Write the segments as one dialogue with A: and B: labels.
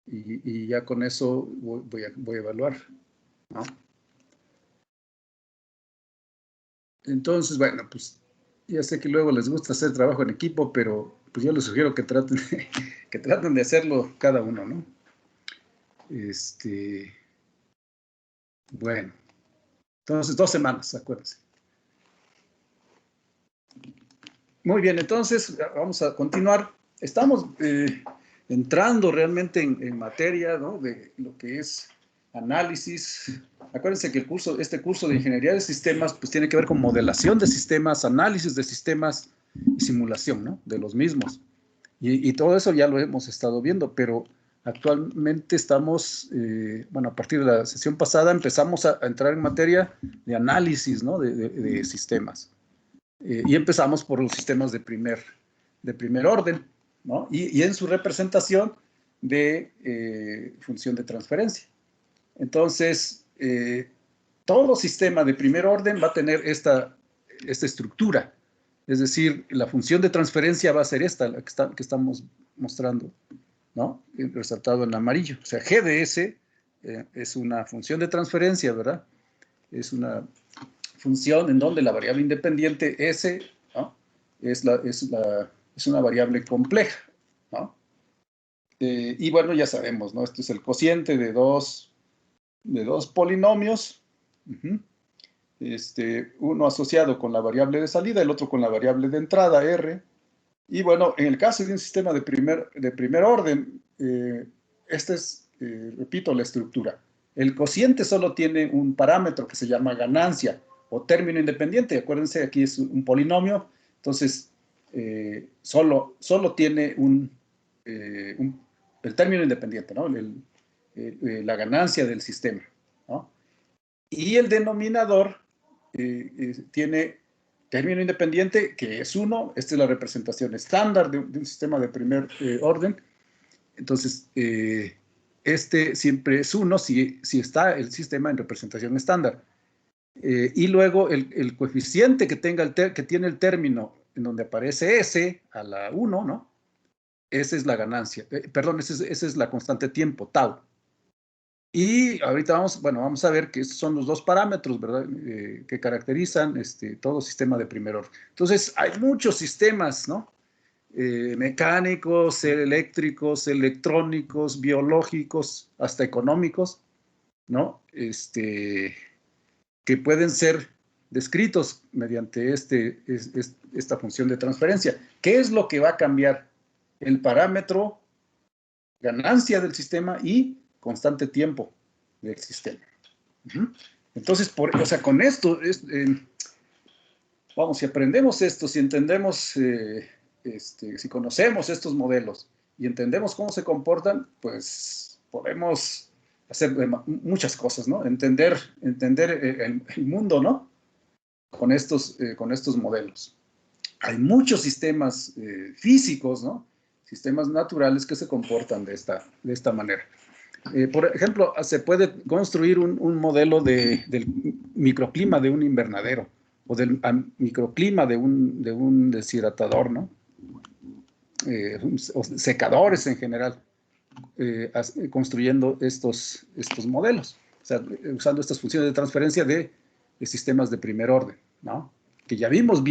A: y ya con eso voy a evaluar, ¿no? Entonces, bueno, pues ya sé que luego les gusta hacer trabajo en equipo, pero pues yo les sugiero que traten de hacerlo cada uno, ¿no? Bueno, entonces 2 semanas, acuérdense. Muy bien, entonces vamos a continuar. Estamos entrando realmente en materia, ¿no? De lo que es análisis. Acuérdense que este curso de ingeniería de sistemas, pues tiene que ver con modelación de sistemas, análisis de sistemas y simulación, ¿no? De los mismos. Y todo eso ya lo hemos estado viendo, pero actualmente estamos, bueno, a partir de la sesión pasada empezamos a entrar en materia de análisis, ¿no? De sistemas. Y empezamos por los sistemas de primer orden, ¿no? Y en su representación de función de transferencia. Entonces, todo sistema de primer orden va a tener esta estructura. Es decir, la función de transferencia va a ser esta, la que estamos mostrando, ¿no? Resaltado en amarillo. O sea, GDS es una función de transferencia, ¿verdad? Es una función en donde la variable independiente S, ¿no? es una variable compleja, ¿no? Y bueno, ya sabemos, ¿no? Esto es el cociente de dos polinomios, uno asociado con la variable de salida, el otro con la variable de entrada, R. Y bueno, en el caso de un sistema de primer orden, esta es, repito, la estructura. El cociente solo tiene un parámetro que se llama ganancia o término independiente. Acuérdense, aquí es un polinomio, entonces solo tiene el término independiente, ¿no? La ganancia del sistema, ¿no? Y el denominador tiene término independiente, que es 1. Esta es la representación estándar de un sistema de primer orden. Entonces, siempre es 1 si está el sistema en representación estándar. Y luego el coeficiente que tiene el término en donde aparece S a la 1, ¿no? Esa es la ganancia. Perdón, esa es la constante tiempo, tau. Y ahorita vamos a ver que estos son los dos parámetros, ¿verdad? Que caracterizan todo sistema de primer orden. Entonces, hay muchos sistemas, ¿no? Mecánicos, eléctricos, electrónicos, biológicos, hasta económicos, ¿no? Que pueden ser descritos mediante esta función de transferencia. ¿Qué es lo que va a cambiar? El parámetro ganancia del sistema y constante tiempo del sistema. Entonces, o sea, con esto, vamos, si aprendemos esto, si entendemos, si conocemos estos modelos y entendemos cómo se comportan, pues podemos hacer muchas cosas, ¿no? Entender el mundo, ¿no? Con estos modelos. Hay muchos sistemas físicos, ¿no? Sistemas naturales que se comportan de esta manera. Por ejemplo, se puede construir un modelo del microclima de un invernadero o del microclima de un deshidratador, ¿no? O secadores en general, construyendo estos modelos, o sea, usando estas funciones de transferencia de sistemas de primer orden, ¿no? Que ya vimos,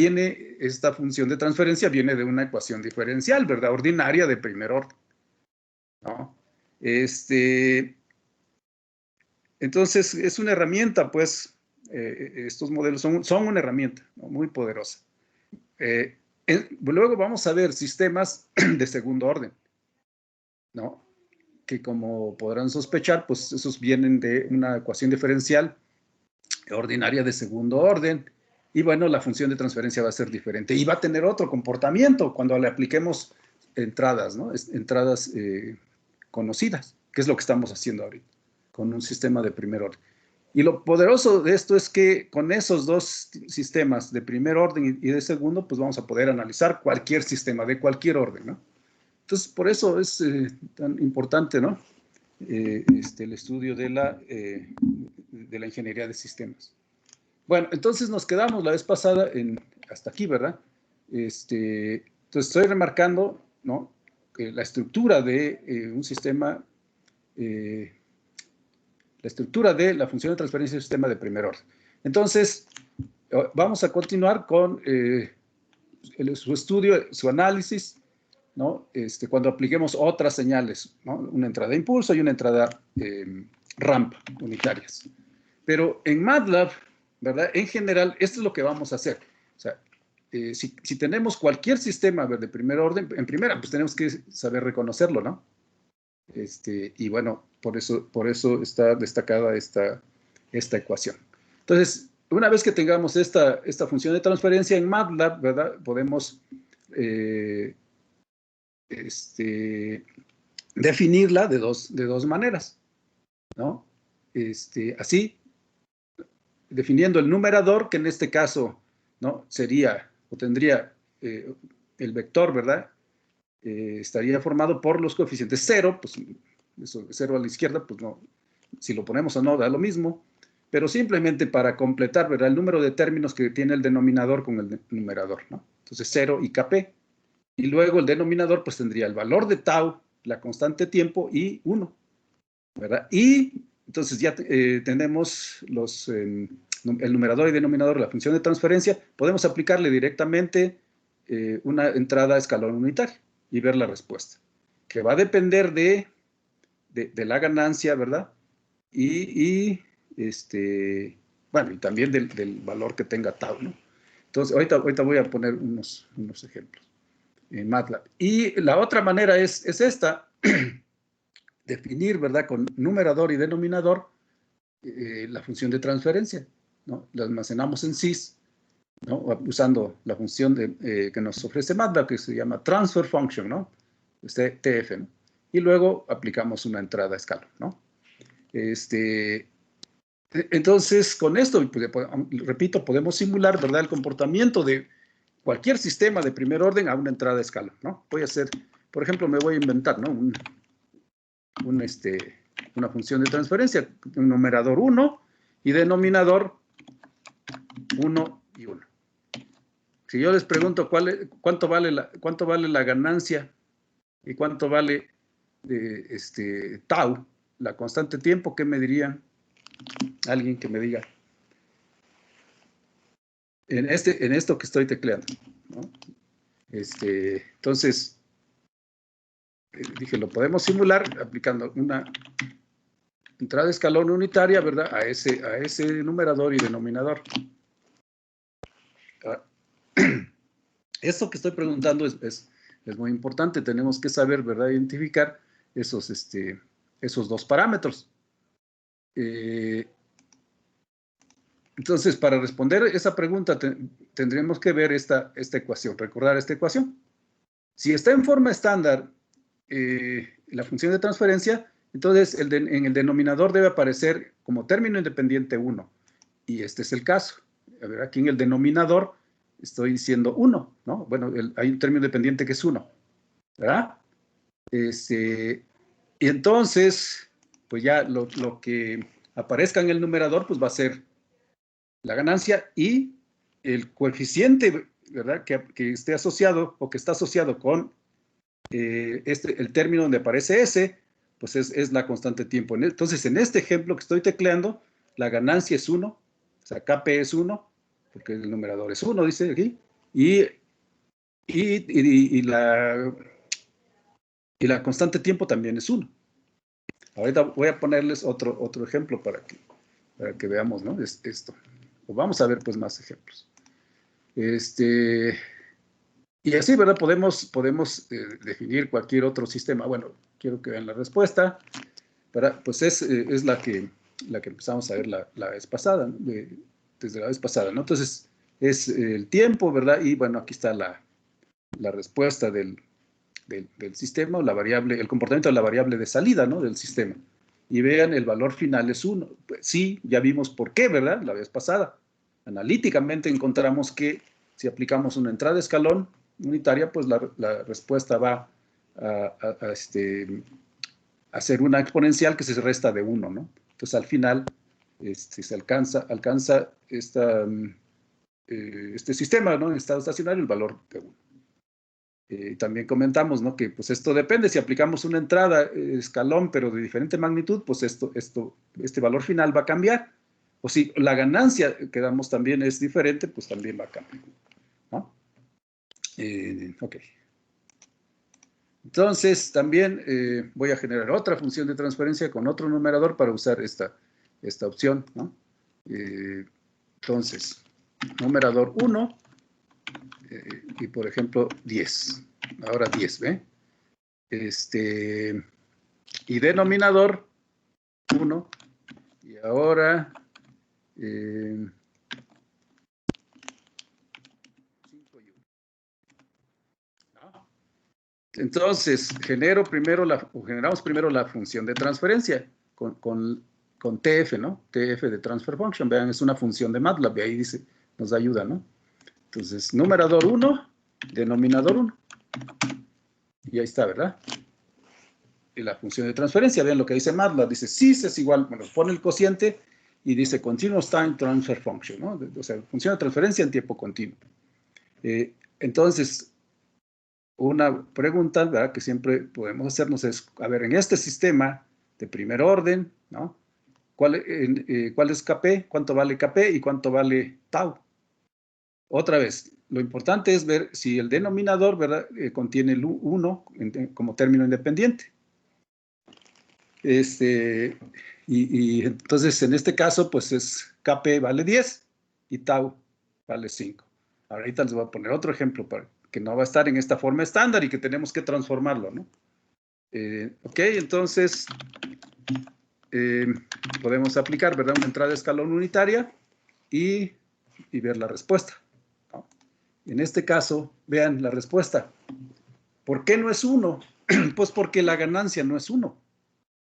A: esta función de transferencia viene de una ecuación diferencial, ¿verdad? Ordinaria de primer orden, ¿no? Entonces, es una herramienta, pues, estos modelos son una herramienta, ¿no? Muy poderosa. Luego vamos a ver sistemas de segundo orden, ¿no? Que como podrán sospechar, pues esos vienen de una ecuación diferencial ordinaria de segundo orden. Y bueno, la función de transferencia va a ser diferente y va a tener otro comportamiento cuando le apliquemos entradas, ¿no? Entradas conocidas, que es lo que estamos haciendo ahorita, con un sistema de primer orden. Y lo poderoso de esto es que con esos dos sistemas de primer orden y de segundo, pues vamos a poder analizar cualquier sistema de cualquier orden, ¿no? Entonces, por eso es tan importante, ¿no? El estudio de la ingeniería de sistemas. Bueno, entonces nos quedamos la vez pasada hasta aquí, ¿verdad? Entonces estoy remarcando, ¿no? La estructura de un sistema la estructura de la función de transferencia del sistema de primer orden. Entonces, vamos a continuar con su estudio, su análisis, ¿no? Cuando apliquemos otras señales, ¿no? Una entrada de impulso y una entrada ramp unitarias. Pero en MATLAB, ¿verdad? En general, esto es lo que vamos a hacer. O sea, si tenemos cualquier sistema de primer orden, en primera, pues tenemos que saber reconocerlo, ¿no? Y bueno, por eso está destacada esta ecuación. Entonces, una vez que tengamos esta función de transferencia en MATLAB, ¿verdad? Podemos definirla de dos maneras, ¿no? Así, definiendo el numerador, que en este caso, ¿no? Sería, o tendría el vector, ¿verdad? Estaría formado por los coeficientes 0, pues eso, 0 a la izquierda, pues no, si lo ponemos o no, da lo mismo, pero simplemente para completar, ¿verdad? El número de términos que tiene el denominador con el numerador, ¿no? Entonces 0 y kp. Y luego el denominador, pues tendría el valor de tau, la constante tiempo y 1, ¿verdad? Y entonces ya tenemos el numerador y denominador de la función de transferencia. Podemos aplicarle directamente una entrada a escalón unitario y ver la respuesta, que va a depender de la ganancia, ¿verdad? Bueno, y también del valor que tenga tau, ¿no? Entonces, ahorita voy a poner unos ejemplos en MATLAB. Y la otra manera es esta, definir, ¿verdad? Con numerador y denominador la función de transferencia, ¿no? La almacenamos en sys, ¿no? Usando la función que nos ofrece MATLAB, que se llama transfer function, ¿no? TF, ¿no? Y luego aplicamos una entrada a escalón, ¿no? Entonces, con esto, pues, repito, podemos simular, ¿verdad? El comportamiento de cualquier sistema de primer orden a una entrada a escalón, ¿no? Voy a hacer, por ejemplo, me voy a inventar, ¿no? Una función de transferencia, un numerador 1 y denominador 1 y 1. Si yo les pregunto cuánto vale la ganancia y cuánto vale tau, la constante tiempo, ¿qué me dirían? Alguien que me diga. En esto que estoy tecleando, ¿no? Entonces, dije, lo podemos simular aplicando una entrada de escalón unitaria, ¿verdad? A ese numerador y denominador. Esto que estoy preguntando es muy importante. Tenemos que saber, ¿verdad? Identificar esos dos parámetros. Entonces, para responder esa pregunta, tendremos que ver esta ecuación, recordar esta ecuación. Si está en forma estándar la función de transferencia, entonces en el denominador debe aparecer como término independiente 1. Y este es el caso. A ver, aquí en el denominador estoy diciendo 1, ¿no? Bueno, hay un término independiente que es 1, ¿verdad? Y entonces, pues ya lo que aparezca en el numerador, pues va a ser la ganancia y el coeficiente, ¿verdad? Que esté asociado o que está asociado con el término donde aparece S, pues es la constante tiempo. Entonces, en este ejemplo que estoy tecleando, la ganancia es 1, o sea, Kp es 1, porque el numerador es 1, dice aquí, y la constante tiempo también es 1. Ahorita voy a ponerles otro ejemplo para que veamos, ¿no? Esto. O vamos a ver, pues, más ejemplos. Y así, ¿verdad? Podemos definir cualquier otro sistema. Bueno, quiero que vean la respuesta. Pues es la que empezamos a ver la vez pasada, ¿no? Desde la vez pasada, ¿no? Entonces, es el tiempo, ¿verdad? Y bueno, aquí está la respuesta del sistema, el comportamiento de la variable de salida, ¿no? Del sistema. Y vean, el valor final es 1. Pues sí, ya vimos por qué, ¿verdad? La vez pasada. Analíticamente encontramos que si aplicamos una entrada de escalón unitaria, pues la respuesta va a ser una exponencial que se resta de 1, ¿no? Entonces, al final, se alcanza este sistema, ¿no? En estado estacionario, el valor de 1. También comentamos, ¿no? Que pues esto depende, si aplicamos una entrada escalón, pero de diferente magnitud, pues este valor final va a cambiar. O si la ganancia que damos también es diferente, pues también va a cambiar, ¿no? Ok. Entonces, también voy a generar otra función de transferencia con otro numerador para usar esta opción, ¿no? Entonces, numerador 1 y, por ejemplo, 10. Ahora 10, ¿ve? Y denominador 1. Y ahora 5 y 1. ¿No? Entonces, generamos primero la función de transferencia con TF, ¿no? TF de transfer function. Vean, es una función de MATLAB. Y ahí dice, nos ayuda, ¿no? Entonces, numerador 1, denominador 1. Y ahí está, ¿verdad? Y la función de transferencia, vean lo que dice MATLAB. Dice, sys es igual, bueno, pone el cociente y dice continuous time transfer function, ¿no? O sea, función de transferencia en tiempo continuo. Entonces, una pregunta, ¿verdad?, que siempre podemos hacernos es, a ver, en este sistema de primer orden, ¿no? ¿Cuál es KP? ¿Cuánto vale KP y cuánto vale tau? Otra vez, lo importante es ver si el denominador, ¿verdad?, contiene el 1 como término independiente. Y entonces, en este caso, pues es KP vale 10 y tau vale 5. Ahorita les voy a poner otro ejemplo para que no va a estar en esta forma estándar y que tenemos que transformarlo, ¿no? Ok, entonces podemos aplicar, ¿verdad?, una entrada de escalón unitaria y ver la respuesta, ¿no? En este caso, vean la respuesta. ¿Por qué no es 1? Pues porque la ganancia no es 1,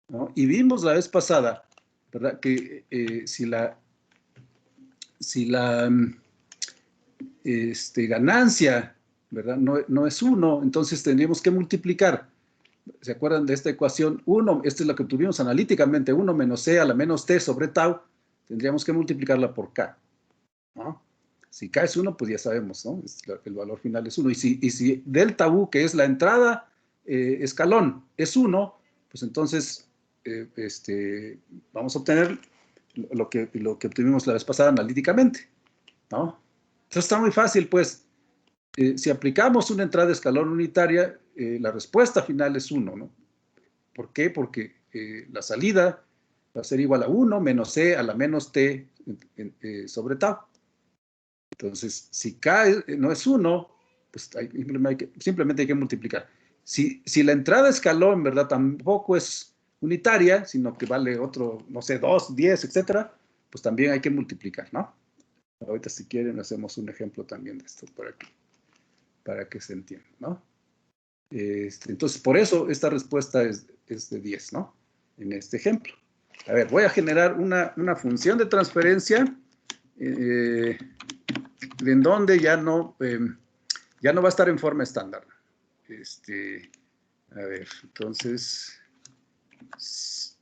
A: ¿no? Y vimos la vez pasada, ¿verdad?, que si la ganancia, ¿verdad?, no es 1, entonces tendríamos que multiplicar. ¿Se acuerdan de esta ecuación? 1, esta es la que tuvimos analíticamente, 1 menos c a la menos t sobre tau, tendríamos que multiplicarla por k, ¿no? Si k es 1, pues ya sabemos, ¿no? El valor final es 1. Y si delta u, que es la entrada escalón, es 1, pues entonces vamos a obtener lo que obtuvimos la vez pasada analíticamente, ¿no? Entonces está muy fácil, pues. Si aplicamos una entrada de escalón unitaria, la respuesta final es 1, ¿no? ¿Por qué? Porque la salida va a ser igual a 1 menos c a la menos t sobre tau. Entonces, si k no es 1, pues simplemente hay que multiplicar. Si la entrada escalón, ¿verdad?, tampoco es unitaria, sino que vale otro, no sé, 2, 10, etcétera, pues también hay que multiplicar, ¿no? Ahorita, si quieren, hacemos un ejemplo también de esto para que se entienda, ¿no? Entonces, por eso esta respuesta es de 10, ¿no? En este ejemplo. A ver, voy a generar una función de transferencia en donde ya no va a estar en forma estándar. A ver, entonces,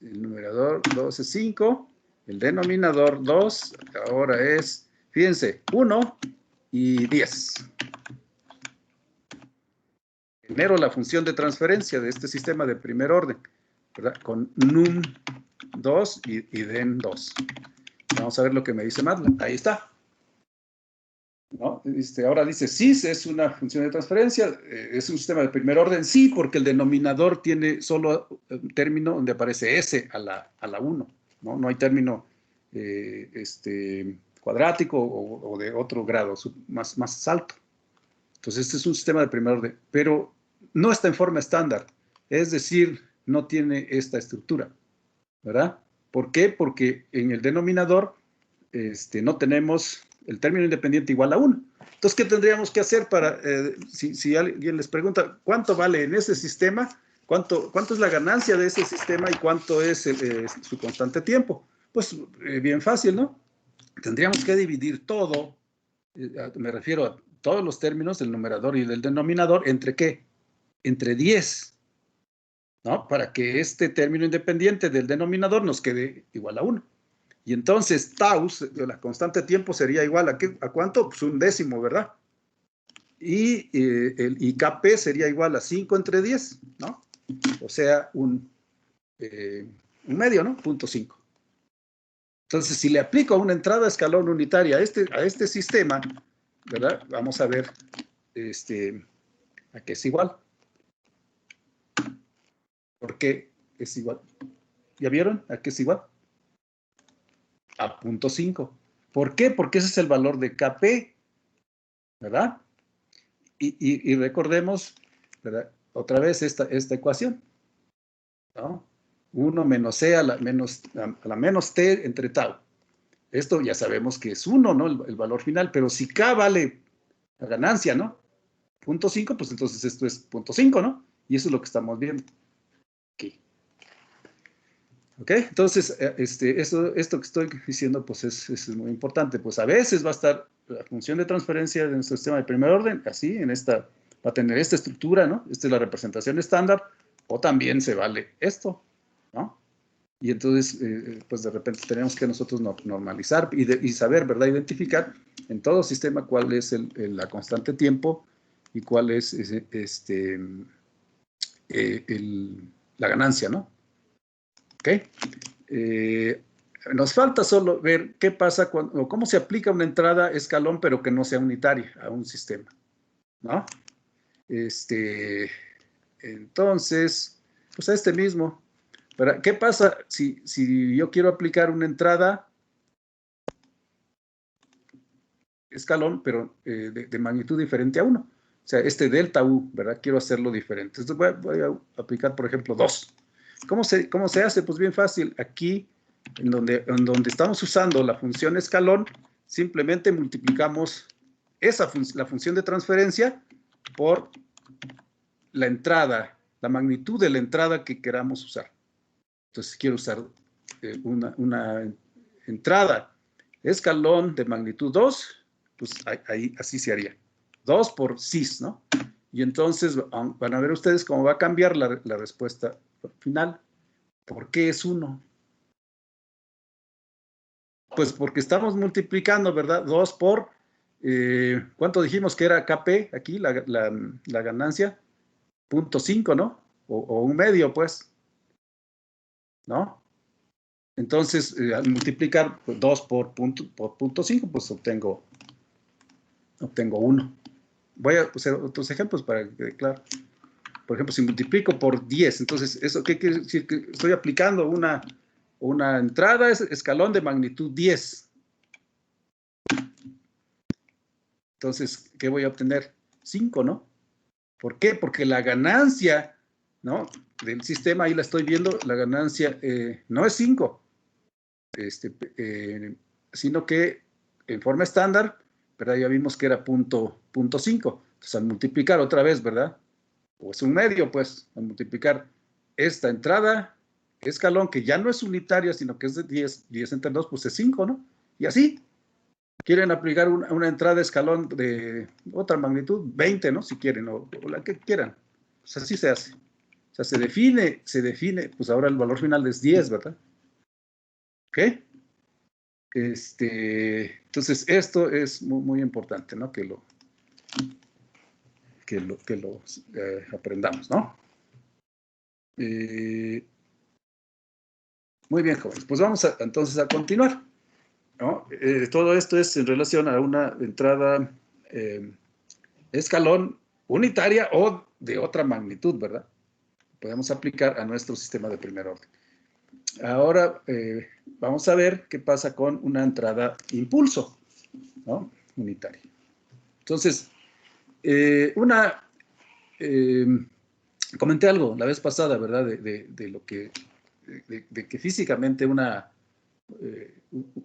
A: el numerador 2 es 5, el denominador 2 ahora es, fíjense, 1 y 10. Genero la función de transferencia de este sistema de primer orden, ¿verdad?, con num2 y den2. Vamos a ver lo que me dice MATLAB. Ahí está, ¿no? Ahora dice, sys es una función de transferencia, es un sistema de primer orden, sí, porque el denominador tiene solo un término donde aparece s a la 1, ¿no? No hay término cuadrático o de otro grado más alto. Entonces, este es un sistema de primer orden, pero no está en forma estándar, es decir, no tiene esta estructura, ¿verdad? ¿Por qué? Porque en el denominador no tenemos el término independiente igual a 1. Entonces, ¿qué tendríamos que hacer para, si alguien les pregunta, ¿cuánto vale en ese sistema? ¿Cuánto es la ganancia de ese sistema y cuánto es su constante tiempo? Pues bien fácil, ¿no? Tendríamos que dividir todo, me refiero a todos los términos del numerador y del denominador, ¿entre qué? Entre 10, ¿no? Para que este término independiente del denominador nos quede igual a 1. Y entonces tau, la constante de tiempo, sería igual a ¿cuánto? Pues 1/10, ¿verdad? y Kp sería igual a 5 entre 10, ¿no? O sea, un medio, ¿no? 0.5. Entonces, si le aplico una entrada a escalón unitaria a este sistema, ¿verdad? Vamos a ver a qué es igual. ¿Por qué es igual? ¿Ya vieron a qué es igual? A 0.5. ¿Por qué? Porque ese es el valor de Kp, ¿verdad? Y recordemos, ¿verdad? Otra vez esta ecuación, ¿no? 1 menos C a la menos T entre tau. Esto ya sabemos que es 1, ¿no? El valor final, pero si K vale la ganancia, ¿no? 0.5, pues entonces esto es 0.5, ¿no? Y eso es lo que estamos viendo aquí. ¿Ok? Entonces, esto que estoy diciendo, pues es muy importante. Pues a veces va a estar la función de transferencia de nuestro sistema de primer orden, así, va a tener esta estructura, ¿no? Esta es la representación estándar, o también se vale esto, ¿no? Y entonces, pues de repente tenemos que nosotros normalizar y saber, ¿verdad? Identificar en todo sistema cuál es la constante tiempo y cuál es la ganancia, ¿no? ¿Ok? Nos falta solo ver qué pasa o cómo se aplica una entrada escalón, pero que no sea unitaria a un sistema, ¿no? Entonces, pues a este mismo. ¿Qué pasa si yo quiero aplicar una entrada escalón, pero de magnitud diferente a 1? O sea, delta U, ¿verdad? Quiero hacerlo diferente. Entonces voy a aplicar, por ejemplo, 2. ¿Cómo se hace? Pues bien fácil. Aquí, en donde estamos usando la función escalón, simplemente multiplicamos la función de transferencia por la entrada, la magnitud de la entrada que queramos usar. Entonces, quiero usar una entrada escalón de magnitud 2, pues ahí así se haría. 2 por cis, ¿no? Y entonces van a ver ustedes cómo va a cambiar la respuesta final. ¿Por qué es 1? Pues porque estamos multiplicando, ¿verdad? 2 por, ¿cuánto dijimos que era Kp aquí, la ganancia? 0.5, ¿no? O un medio, pues, ¿no? Entonces, al multiplicar 2 por 0.5, pues obtengo 1. Voy a hacer otros ejemplos para que quede claro. Por ejemplo, si multiplico por 10, entonces, ¿eso qué quiere decir? Que estoy aplicando una entrada escalón de magnitud 10. Entonces, ¿qué voy a obtener? 5, ¿no? ¿Por qué? Porque la ganancia, ¿no?, del sistema, ahí la estoy viendo, la ganancia no es 5, sino que en forma estándar, ¿verdad? Ya vimos que era 0.5. Entonces, al multiplicar otra vez, ¿verdad? O es un medio, pues, al multiplicar esta entrada, escalón, que ya no es unitaria, sino que es de 10 entre 2, pues es 5, ¿no? Y así, quieren aplicar una entrada escalón de otra magnitud, 20, ¿no? Si quieren, o la que quieran. Pues así se hace. O sea, se define, pues ahora el valor final es 10, ¿verdad? ¿Ok? Entonces, esto es muy, muy importante, ¿no? Que lo aprendamos, ¿no? Muy bien, jóvenes. Pues vamos entonces a continuar, ¿no? Todo esto es en relación a una entrada escalón unitaria o de otra magnitud, ¿verdad? Podemos aplicar a nuestro sistema de primer orden. Ahora vamos a ver qué pasa con una entrada impulso, ¿no? Unitaria. Entonces, comenté algo la vez pasada, ¿verdad? De lo que, de que físicamente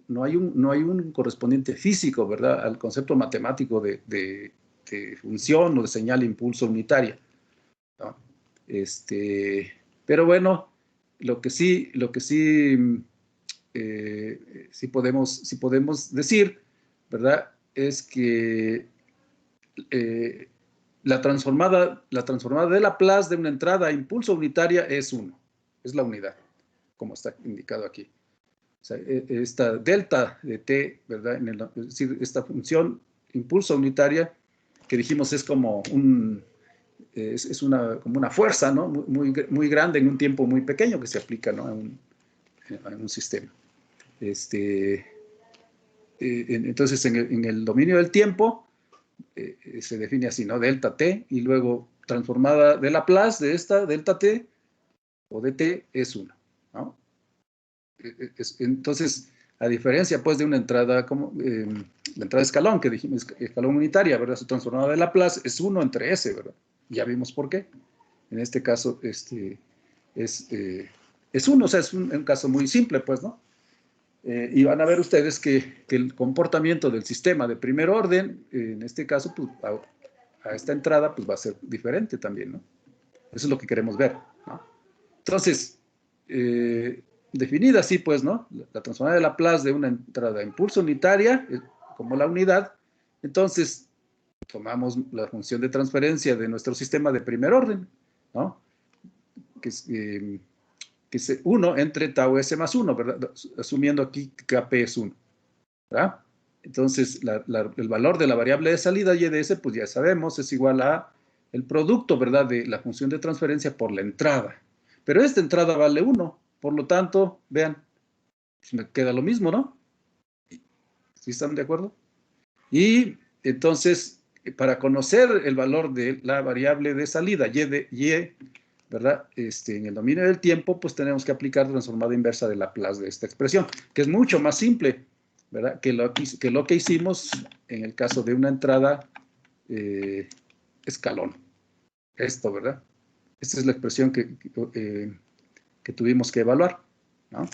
A: no hay un correspondiente físico, ¿verdad?, al concepto matemático de función o de señal impulso unitaria, ¿no? Pero bueno, lo que sí podemos decir, ¿verdad?, es que la transformada de Laplace de una entrada a impulso unitaria es 1, es la unidad, como está indicado aquí. O sea, esta delta de t, ¿verdad? Es decir, esta función impulso unitaria que dijimos es como como una fuerza, ¿no? Muy grande en un tiempo muy pequeño que se aplica, ¿no? en un sistema. Entonces, en el dominio del tiempo, se define así, ¿no? Delta T, y luego transformada de Laplace de esta, delta T, o dt, es 1, ¿no? Entonces, a diferencia, pues, de una entrada como la entrada de escalón, que dijimos, escalón unitaria, ¿verdad? Su transformada de Laplace es 1 entre S, ¿verdad? Ya vimos por qué. En este caso, es 1, o sea, es un caso muy simple, pues, ¿no? Y van a ver ustedes que el comportamiento del sistema de primer orden, en este caso, pues, a esta entrada, pues va a ser diferente también, ¿no? Eso es lo que queremos ver, ¿no? Entonces, definida así, pues, ¿no? La transformada de Laplace de una entrada a impulso unitaria, como la unidad, entonces tomamos la función de transferencia de nuestro sistema de primer orden, ¿no? Que es 1 entre tau s más 1, ¿verdad? Asumiendo aquí que Kp es 1, ¿verdad? Entonces, el valor de la variable de salida y de s, pues ya sabemos, es igual a el producto, ¿verdad? De la función de transferencia por la entrada. Pero esta entrada vale 1, por lo tanto, vean, pues me queda lo mismo, ¿no? ¿Sí están de acuerdo? Y entonces, para conocer el valor de la variable de salida y, ¿verdad? En el dominio del tiempo, pues tenemos que aplicar transformada inversa de Laplace de esta expresión, que es mucho más simple, ¿verdad? Que lo que hicimos en el caso de una entrada escalón. Esto, ¿verdad? Esta es la expresión que tuvimos que evaluar, ¿no?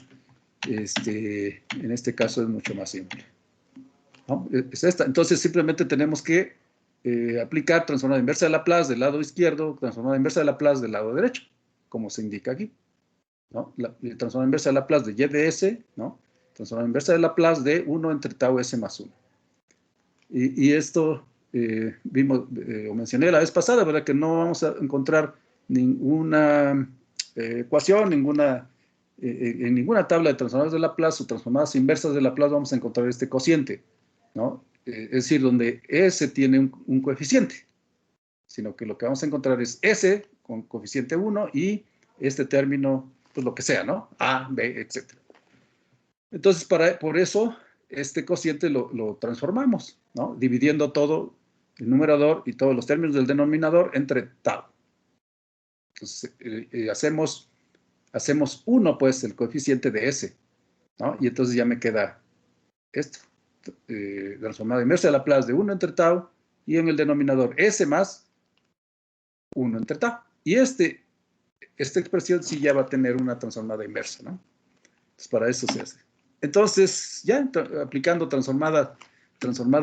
A: En este caso es mucho más simple, ¿no? Es esta. Entonces, simplemente tenemos que aplicar transformada inversa de Laplace del lado izquierdo, transformada inversa de Laplace del lado derecho, como se indica aquí, ¿no? La transformada inversa de Laplace de y de s, ¿no? Transformada inversa de Laplace de 1 entre tau s más 1. Y esto vimos, o mencioné la vez pasada, ¿verdad? Que no vamos a encontrar ninguna ecuación, en ninguna tabla de transformadas de Laplace o transformadas inversas de Laplace vamos a encontrar este cociente, ¿no? Es decir, donde S tiene un coeficiente, sino que lo que vamos a encontrar es S con coeficiente 1 y este término, pues lo que sea, ¿no? A, B, etc. Entonces, por eso, este cociente lo transformamos, ¿no? Dividiendo todo el numerador y todos los términos del denominador entre tau. Entonces, hacemos 1, pues, el coeficiente de S, ¿no? Y entonces ya me queda esto. Transformada inversa de Laplace de 1 entre tau, y en el denominador S más 1 entre tau. Y esta expresión sí ya va a tener una transformada inversa, ¿no? Entonces, para eso se hace. Entonces, ya aplicando transformada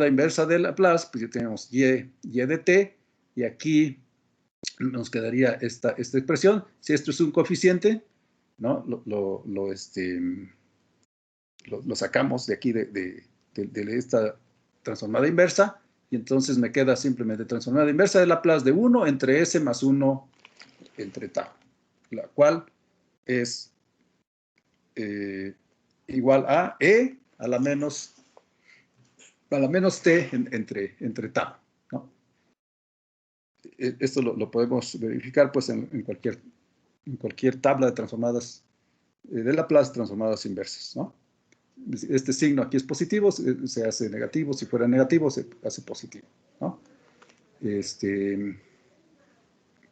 A: inversa de Laplace, pues ya tenemos y de t, y aquí nos quedaría esta expresión. Si esto es un coeficiente, ¿no? Lo sacamos de aquí, de esta transformada inversa, y entonces me queda simplemente transformada inversa de Laplace de 1 entre s más 1 entre tau, la cual es igual a e a la menos t entre tau, ¿no? Esto lo podemos verificar pues en cualquier tabla de transformadas de Laplace, transformadas inversas, ¿no? Este signo aquí es positivo, se hace negativo; si fuera negativo, se hace positivo, ¿no?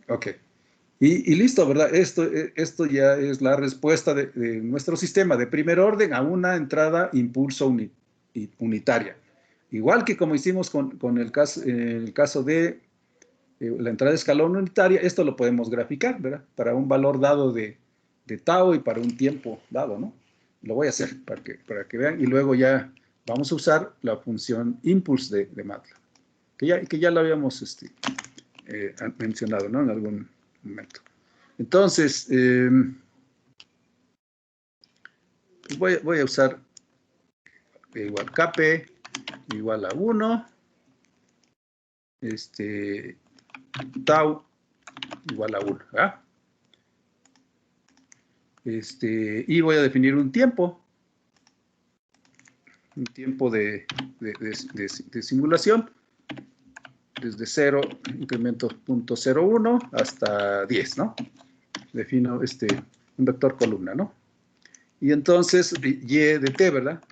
A: Ok. Y listo, ¿verdad? Esto ya es la respuesta de nuestro sistema de primer orden a una entrada impulso unitaria. Igual que como hicimos con el caso de la entrada de escalón unitaria, esto lo podemos graficar, ¿verdad? Para un valor dado de tau y para un tiempo dado, ¿no? Lo voy a hacer para que vean, y luego ya vamos a usar la función impulse de MATLAB, que ya lo habíamos mencionado, ¿no? En algún momento. Entonces, pues voy a usar igual Kp igual a 1, tau igual a 1, ¿verdad? Y voy a definir un tiempo de simulación, desde 0, incremento 0.01 hasta 10, ¿no? Defino un vector columna, ¿no? Y entonces, y de t, ¿verdad?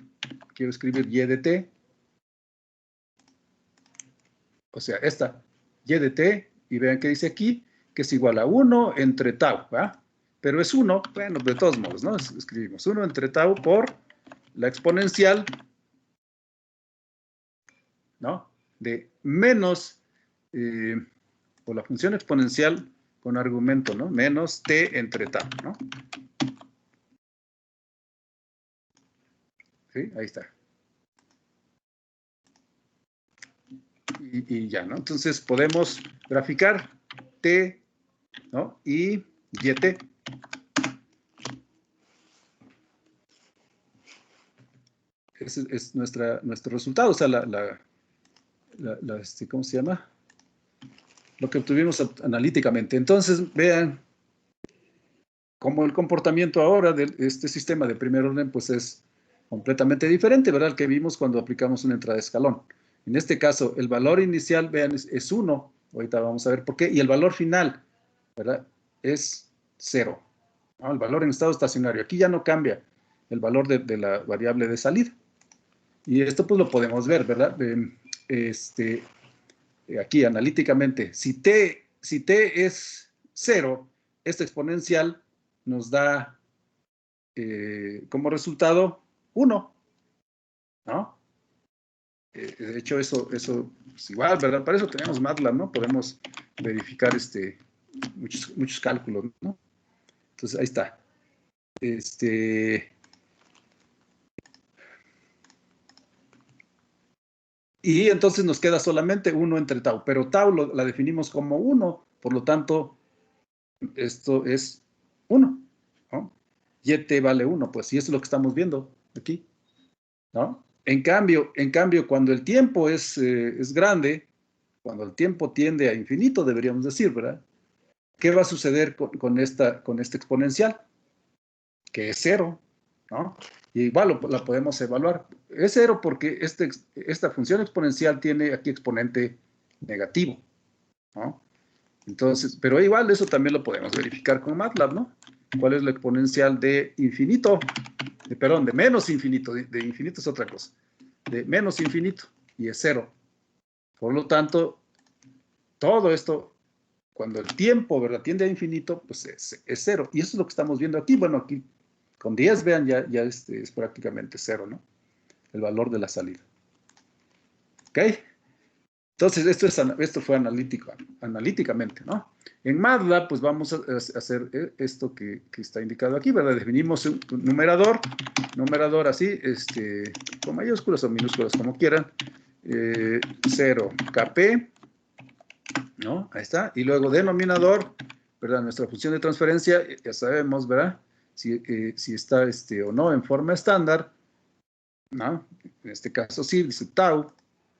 A: Quiero escribir y de t. O sea, esta y de t, y vean que dice aquí, que es igual a 1 entre tau, ¿va? Pero es 1, bueno, de todos modos, ¿no? Escribimos 1 entre tau por la exponencial, ¿no? De menos, o la función exponencial con argumento, ¿no? Menos t entre tau, ¿no? ¿Sí? Ahí está. Y ya, ¿no? Entonces podemos graficar t, ¿no? Y yt. Ese es nuestro resultado, o sea, ¿cómo se llama? Lo que obtuvimos analíticamente. Entonces, vean cómo el comportamiento ahora de este sistema de primer orden, pues es completamente diferente, ¿verdad? Al que vimos cuando aplicamos una entrada de escalón. En este caso, el valor inicial, vean, es 1. Ahorita vamos a ver por qué. Y el valor final, ¿verdad? Es 0. ¿No? El valor en estado estacionario. Aquí ya no cambia el valor de la variable de salida. Y esto pues lo podemos ver, ¿verdad? Aquí analíticamente, si t es 0, esta exponencial nos da como resultado 1, ¿no? De hecho, eso es igual, ¿verdad? Para eso tenemos MATLAB, ¿no? Podemos verificar muchos cálculos, ¿no? Entonces, ahí está. Y entonces nos queda solamente 1 entre tau, pero tau la definimos como 1, por lo tanto, esto es 1, ¿no? Y vale 1, pues, y eso es lo que estamos viendo aquí, ¿no? En cambio, cuando el tiempo es grande, cuando el tiempo tiende a infinito, deberíamos decir, ¿verdad? ¿Qué va a suceder con esta exponencial? Que es 0, ¿no? Y igual la podemos evaluar. Es 0 porque esta función exponencial tiene aquí exponente negativo, ¿no? Entonces, pero igual eso también lo podemos verificar con MATLAB, ¿no? ¿Cuál es la exponencial de infinito? Perdón, de menos infinito. De infinito es otra cosa. De menos infinito, y es 0. Por lo tanto, todo esto, cuando el tiempo, ¿verdad?, tiende a infinito, pues es 0. Y eso es lo que estamos viendo aquí. Bueno, aquí con 10, vean, ya es prácticamente 0, ¿no? El valor de la salida. ¿Ok? Entonces, esto fue analíticamente, ¿no? En MATLAB, pues vamos a hacer esto que está indicado aquí, ¿verdad? Definimos un numerador así, con mayúsculas o minúsculas, como quieran, 0 kp, ¿no? Ahí está. Y luego denominador, ¿verdad? Nuestra función de transferencia, ya sabemos, ¿verdad? Si está o no en forma estándar, ¿no? En este caso sí, dice tau,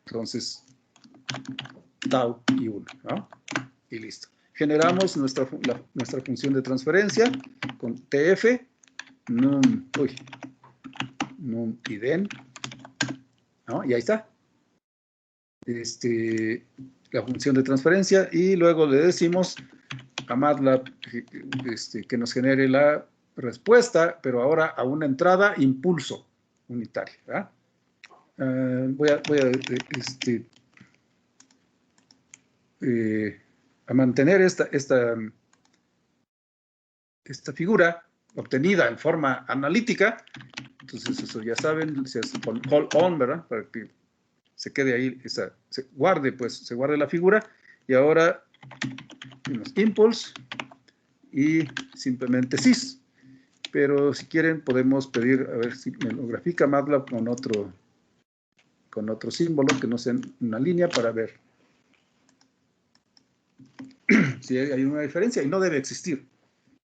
A: entonces tau y 1, ¿no? Y listo. Generamos nuestra función de transferencia con tf, num y den, ¿no? Y ahí está. La función de transferencia, y luego le decimos a MATLAB que nos genere la respuesta, pero ahora a una entrada impulso unitaria, ¿verdad? Voy a mantener esta figura obtenida en forma analítica. Entonces, eso ya saben, se hace con call on, ¿verdad? Para que se quede ahí, se guarde la figura. Y ahora, impulse y simplemente sys. Pero si quieren, podemos pedir, a ver si me lo grafica MATLAB con otro símbolo que no sea una línea, para ver si hay una diferencia, y no debe existir,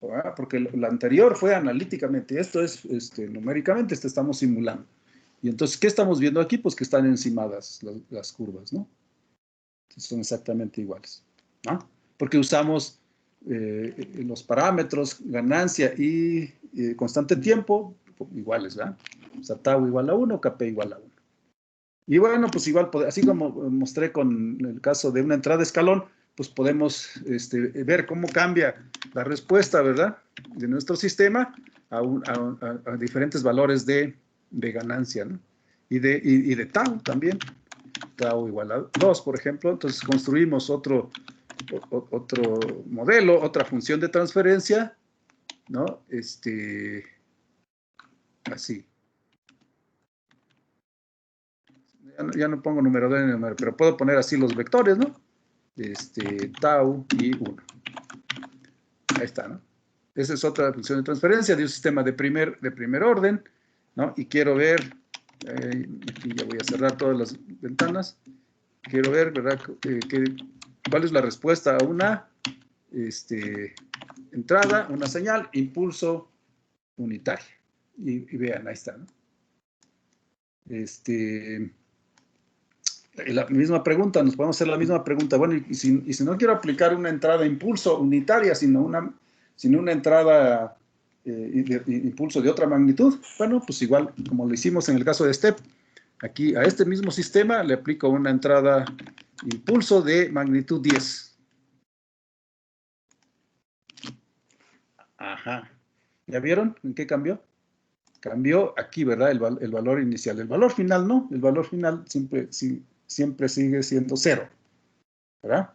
A: ¿verdad? Porque la anterior fue analíticamente, esto es numéricamente, estamos simulando. Y entonces, ¿qué estamos viendo aquí? Pues que están encimadas las curvas, ¿no? Entonces, son exactamente iguales, ¿no? Porque usamos los parámetros ganancia y constante tiempo iguales, ¿verdad? O sea, tau igual a 1, kp igual a 1. Y bueno, pues igual, así como mostré con el caso de una entrada de escalón, pues podemos ver cómo cambia la respuesta, ¿verdad?, de nuestro sistema a diferentes valores de ganancia, ¿no? Y de tau también. Tau igual a 2, por ejemplo. Entonces construimos otro modelo, otra función de transferencia, ¿no? Así. Ya no pongo numerador ni numerador, pero puedo poner así los vectores, ¿no? Tau y 1. Ahí está, ¿no? Esa es otra función de transferencia de un sistema de primer orden, ¿no? Y quiero ver, aquí ya voy a cerrar todas las ventanas, quiero ver, ¿verdad?, cuál es la respuesta a una entrada, una señal, impulso unitario. Y vean, ahí está, ¿no? La misma pregunta, nos podemos hacer la misma pregunta. Bueno, y si no quiero aplicar una entrada impulso unitaria, sino una entrada impulso de otra magnitud, bueno, pues igual como lo hicimos en el caso de STEP, aquí a este mismo sistema le aplico una entrada impulso de magnitud 10. Ajá. ¿Ya vieron en qué cambió? Cambió aquí, ¿verdad? El valor inicial. El valor final no. El valor final siempre sigue siendo 0, ¿verdad?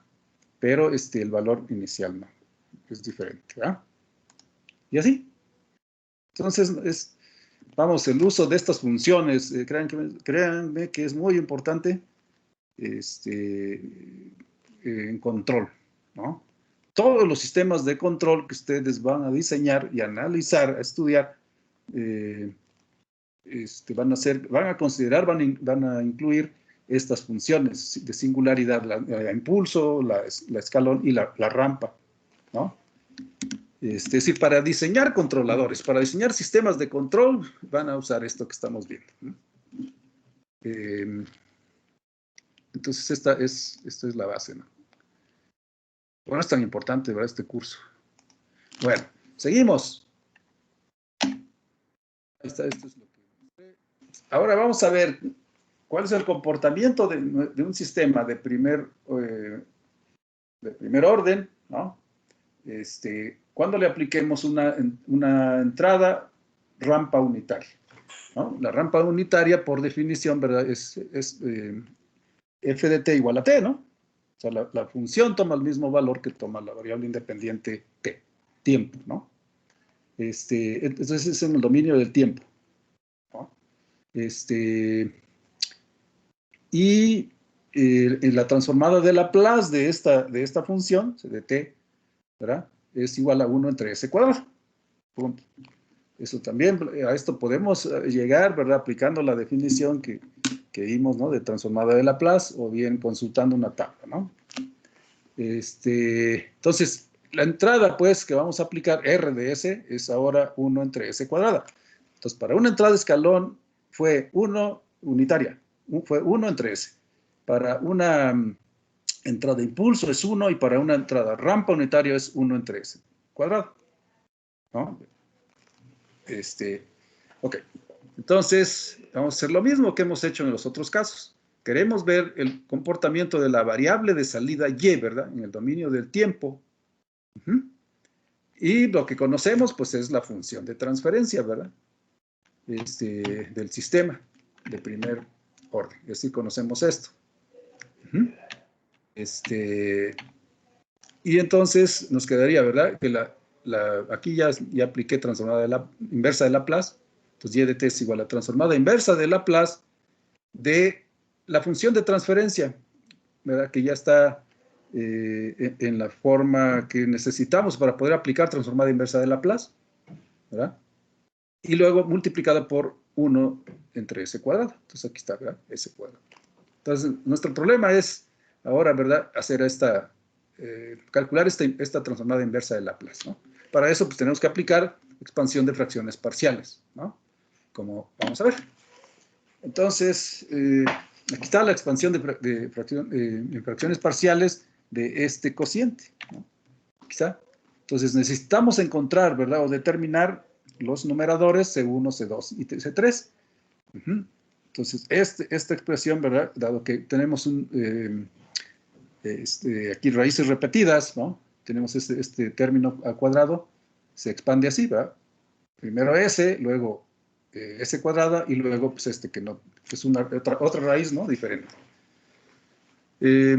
A: Pero el valor inicial no. Es diferente, ¿verdad? Y así. Entonces, vamos, el uso de estas funciones, créanme que es muy importante en control, ¿no? Todos los sistemas de control que ustedes van a diseñar y analizar, a estudiar, van a considerar, van a incluir estas funciones de singularidad, la impulso, la escalón y la rampa, ¿no? Es decir, para diseñar controladores, para diseñar sistemas de control, van a usar esto que estamos viendo, ¿no? Entonces, esta es la base, ¿no? Bueno, es tan importante, ¿verdad?, este curso. Bueno, seguimos. Ahí está, esto es lo que... Ahora vamos a ver cuál es el comportamiento de un sistema de primer orden, ¿no? Cuando le apliquemos una entrada rampa unitaria, ¿no? La rampa unitaria, por definición, ¿verdad?, es f de t igual a t, ¿no? O sea, la función toma el mismo valor que toma la variable independiente t, tiempo, ¿no? Entonces es en el dominio del tiempo, ¿no? Y la transformada de Laplace de esta función, de t, ¿verdad?, es igual a 1 entre s cuadrado. Punto. Eso también, a esto podemos llegar, ¿verdad?, aplicando la definición que vimos, ¿no?, de transformada de Laplace, o bien consultando una tabla, ¿no? Entonces, la entrada, pues, que vamos a aplicar, R de S, es ahora 1 entre S cuadrada. Entonces, para una entrada de escalón fue 1 unitaria, fue 1 entre S. Para una entrada de impulso es 1, y para una entrada rampa unitaria es 1 entre S cuadrado, ¿no? Ok. Entonces, vamos a hacer lo mismo que hemos hecho en los otros casos. Queremos ver el comportamiento de la variable de salida y, ¿verdad?, en el dominio del tiempo. Y lo que conocemos, pues, es la función de transferencia, ¿verdad?, del sistema de primer orden. Y así conocemos esto. Y entonces nos quedaría, ¿verdad?, que aquí ya apliqué transformada inversa de Laplace. Entonces, y de t es igual a transformada inversa de Laplace de la función de transferencia, ¿verdad?, que ya está en la forma que necesitamos para poder aplicar transformada inversa de Laplace, ¿verdad? Y luego multiplicada por 1 entre s cuadrado. Entonces, aquí está, ¿verdad?, s cuadrado. Entonces, nuestro problema es ahora, ¿verdad?, hacer calcular esta transformada inversa de Laplace, ¿no? Para eso, pues, tenemos que aplicar expansión de fracciones parciales, ¿no?, como vamos a ver. Entonces, aquí está la expansión de fracciones parciales de este cociente, ¿no? Aquí está. Entonces, necesitamos encontrar, ¿verdad?, o determinar los numeradores C1, C2 y C3. Entonces, esta expresión, ¿verdad? Dado que tenemos aquí raíces repetidas, ¿no? Tenemos este término al cuadrado, se expande así, ¿verdad? Primero s, luego s cuadrada y luego pues que no, que es otra raíz, ¿no? Diferente. Y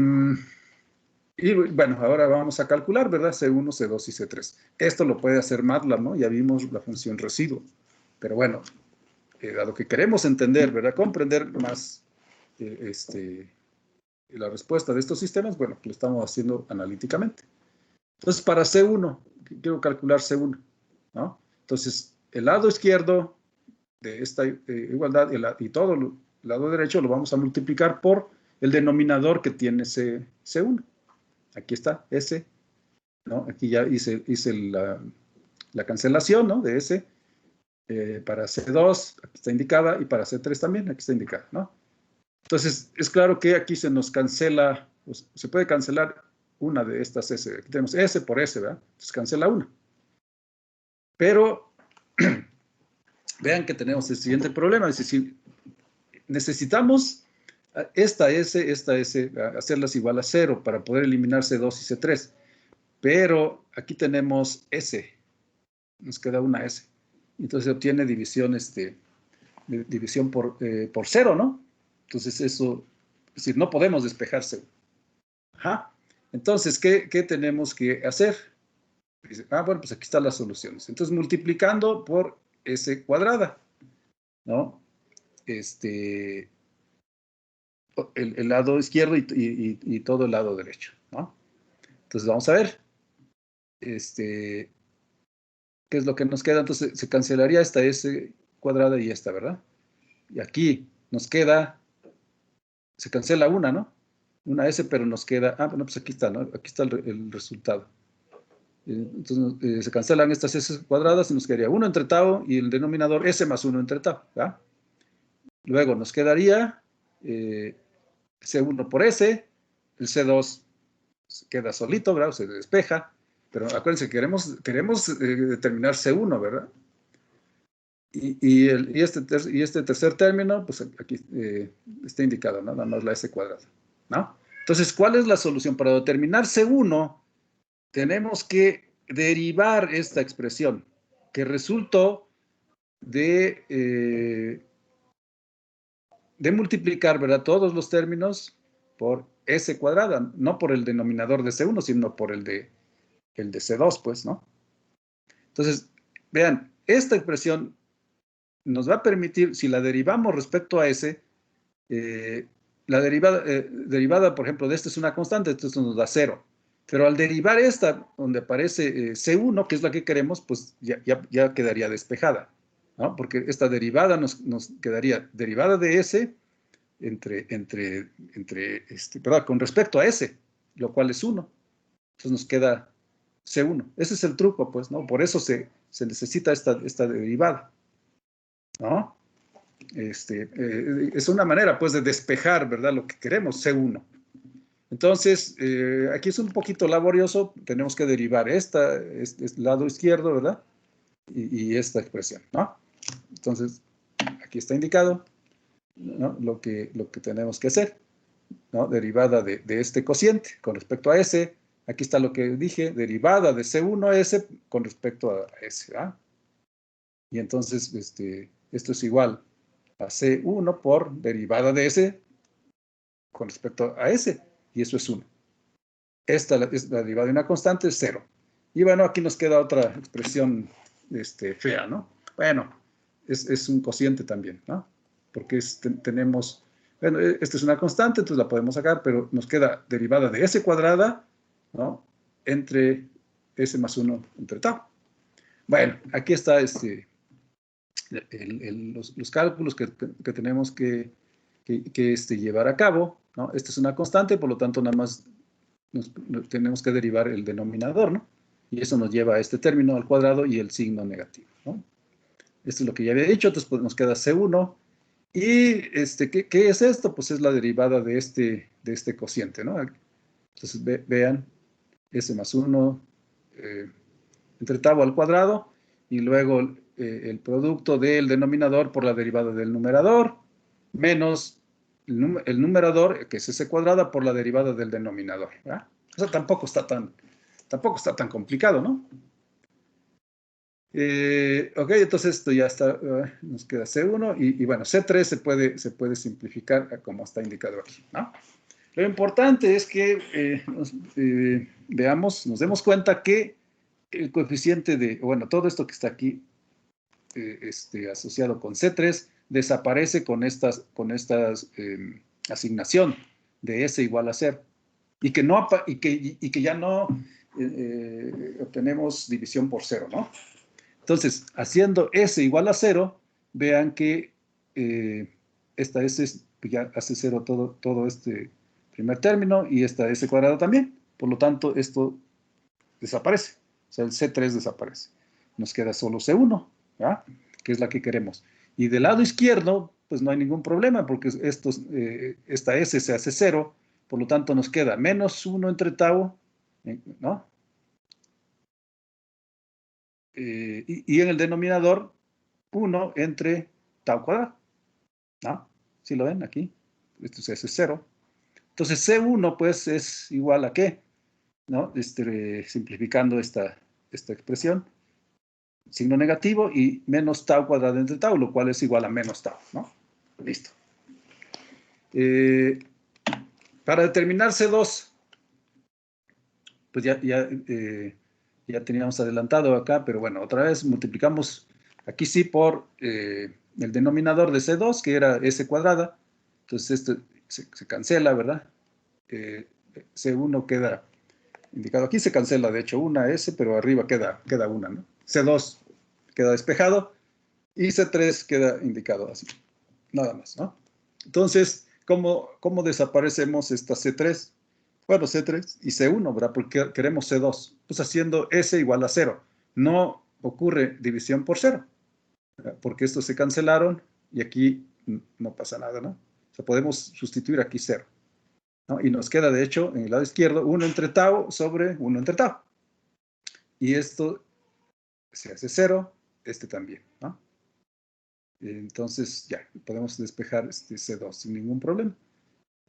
A: bueno, ahora vamos a calcular, ¿verdad? C1, C2 y C3. Esto lo puede hacer MATLAB, ¿no? Ya vimos la función residuo. Pero bueno, dado que queremos entender, ¿verdad? Comprender más la respuesta de estos sistemas, bueno, lo estamos haciendo analíticamente. Entonces, para C1, quiero calcular C1, ¿no? Entonces, el lado izquierdo de esta igualdad y todo el lado derecho lo vamos a multiplicar por el denominador que tiene C1. Aquí está, S, ¿no? Aquí ya hice la cancelación, ¿no? De S. Para C2, aquí está indicada, y para C3 también, aquí está indicada, ¿no? Entonces, es claro que aquí se nos cancela, pues, se puede cancelar una de estas S. Aquí tenemos S por S, ¿verdad? Entonces cancela una. Pero, vean que tenemos el siguiente problema, es decir, necesitamos esta S, hacerlas igual a 0 para poder eliminar C2 y C3. Pero aquí tenemos S, nos queda una S. Entonces se obtiene división por 0, ¿no? Entonces eso, es decir, no podemos despejarse. Ajá. Entonces, ¿qué tenemos que hacer? Bueno, pues aquí están las soluciones. Entonces, multiplicando por S cuadrada, ¿no? El lado izquierdo y todo el lado derecho, ¿no? Entonces, vamos a ver. ¿Qué es lo que nos queda? Entonces, se cancelaría esta S cuadrada y esta, ¿verdad? Y aquí nos queda, se cancela una, ¿no? Una S, pero nos queda, bueno, pues aquí está, ¿no? Aquí está el resultado. Entonces, se cancelan estas S cuadradas y nos quedaría 1 entre tau y el denominador S más 1 entre tau, ¿verdad? Luego nos quedaría C1 por S, el C2 queda solito, ¿verdad? Se despeja, pero acuérdense, queremos determinar C1, ¿verdad? Y este tercer término, pues aquí está indicado, ¿no? Nada más la S cuadrada, ¿no? Entonces, ¿cuál es la solución? Para determinar C1, tenemos que derivar esta expresión, que resultó de multiplicar, ¿verdad? Todos los términos por S cuadrada, no por el denominador de C1, sino por el de C2, pues, ¿no? Entonces, vean, esta expresión nos va a permitir, si la derivamos respecto a S, la derivada, por ejemplo, de esta es una constante, esto nos da 0. Pero al derivar esta, donde aparece C1, que es la que queremos, pues ya quedaría despejada, ¿no? Porque esta derivada nos quedaría derivada de S perdón, con respecto a S, lo cual es 1. Entonces nos queda C1. Ese es el truco, pues, ¿no? Por eso se necesita esta derivada, ¿no? Es una manera, pues, de despejar, ¿verdad? Lo que queremos, C1. Entonces, aquí es un poquito laborioso, tenemos que derivar este lado izquierdo, ¿verdad? Y esta expresión, ¿no? Entonces, aquí está indicado, ¿no? Lo que tenemos que hacer, ¿no? Derivada de este cociente con respecto a S. Aquí está lo que dije, derivada de C1S con respecto a S, ¿verdad? Y entonces, esto es igual a C1 por derivada de S con respecto a S, y eso es 1. Esta es la derivada de una constante, es 0. Y bueno, aquí nos queda otra expresión fea, ¿no? Bueno, es un cociente también, ¿no? Porque tenemos, bueno, esta es una constante, entonces la podemos sacar, pero nos queda derivada de S cuadrada, ¿no? Entre S más 1 entre tau. Bueno, aquí está los cálculos que tenemos que llevar a cabo, ¿no? Esta es una constante, por lo tanto, nada más tenemos que derivar el denominador, ¿no? Y eso nos lleva a este término al cuadrado y el signo negativo, ¿no? Esto es lo que ya había dicho, entonces pues, nos queda C1. ¿Y qué es esto? Pues es la derivada de este cociente, ¿no? Entonces vean, S más 1 entre tau al cuadrado, y luego el producto del denominador por la derivada del numerador, menos el numerador, que es S cuadrada, por la derivada del denominador, ¿verdad? O sea, tampoco está tan complicado, ¿no? Ok, entonces esto ya está, nos queda C1 y bueno, C3 se puede simplificar a como está indicado aquí, ¿no? Lo importante es que nos demos cuenta que el coeficiente bueno, todo esto que está aquí asociado con C3 desaparece con estas asignación de S igual a 0 y que ya no obtenemos división por 0, ¿no? Entonces, haciendo S igual a 0, vean que esta S ya hace 0 todo este primer término y esta S cuadrada también. Por lo tanto, esto desaparece. O sea, el C3 desaparece. Nos queda solo C1, ¿ya? Que es la que queremos. Y del lado izquierdo, pues no hay ningún problema porque esta S se hace 0. Por lo tanto, nos queda menos 1 entre tau, ¿no? Y en el denominador, 1 entre tau cuadrado, ¿no? ¿Sí lo ven aquí? Esto se hace 0. Entonces, C1, pues, es igual a ¿qué? ¿No? Simplificando esta expresión, signo negativo y menos tau cuadrado entre tau, lo cual es igual a menos tau, ¿no? Listo. Para determinar C2, pues ya teníamos adelantado acá, pero bueno, otra vez multiplicamos aquí sí por el denominador de C2, que era S cuadrada. Entonces esto se cancela, ¿verdad? C1 queda indicado aquí, se cancela de hecho una S, pero arriba queda una, ¿no? C2 queda despejado y C3 queda indicado así, nada más, ¿no? Entonces, ¿cómo desaparecemos esta C3? Bueno, C3 y C1, ¿verdad? Porque queremos C2. Pues haciendo S igual a 0. No ocurre división por 0, ¿verdad? Porque estos se cancelaron y aquí no pasa nada, ¿no? O sea, podemos sustituir aquí 0, ¿no? Y nos queda, de hecho, en el lado izquierdo, 1 entre tau sobre 1 entre tau. Y esto se hace 0, este también, ¿no? Entonces, ya, podemos despejar este C2 sin ningún problema.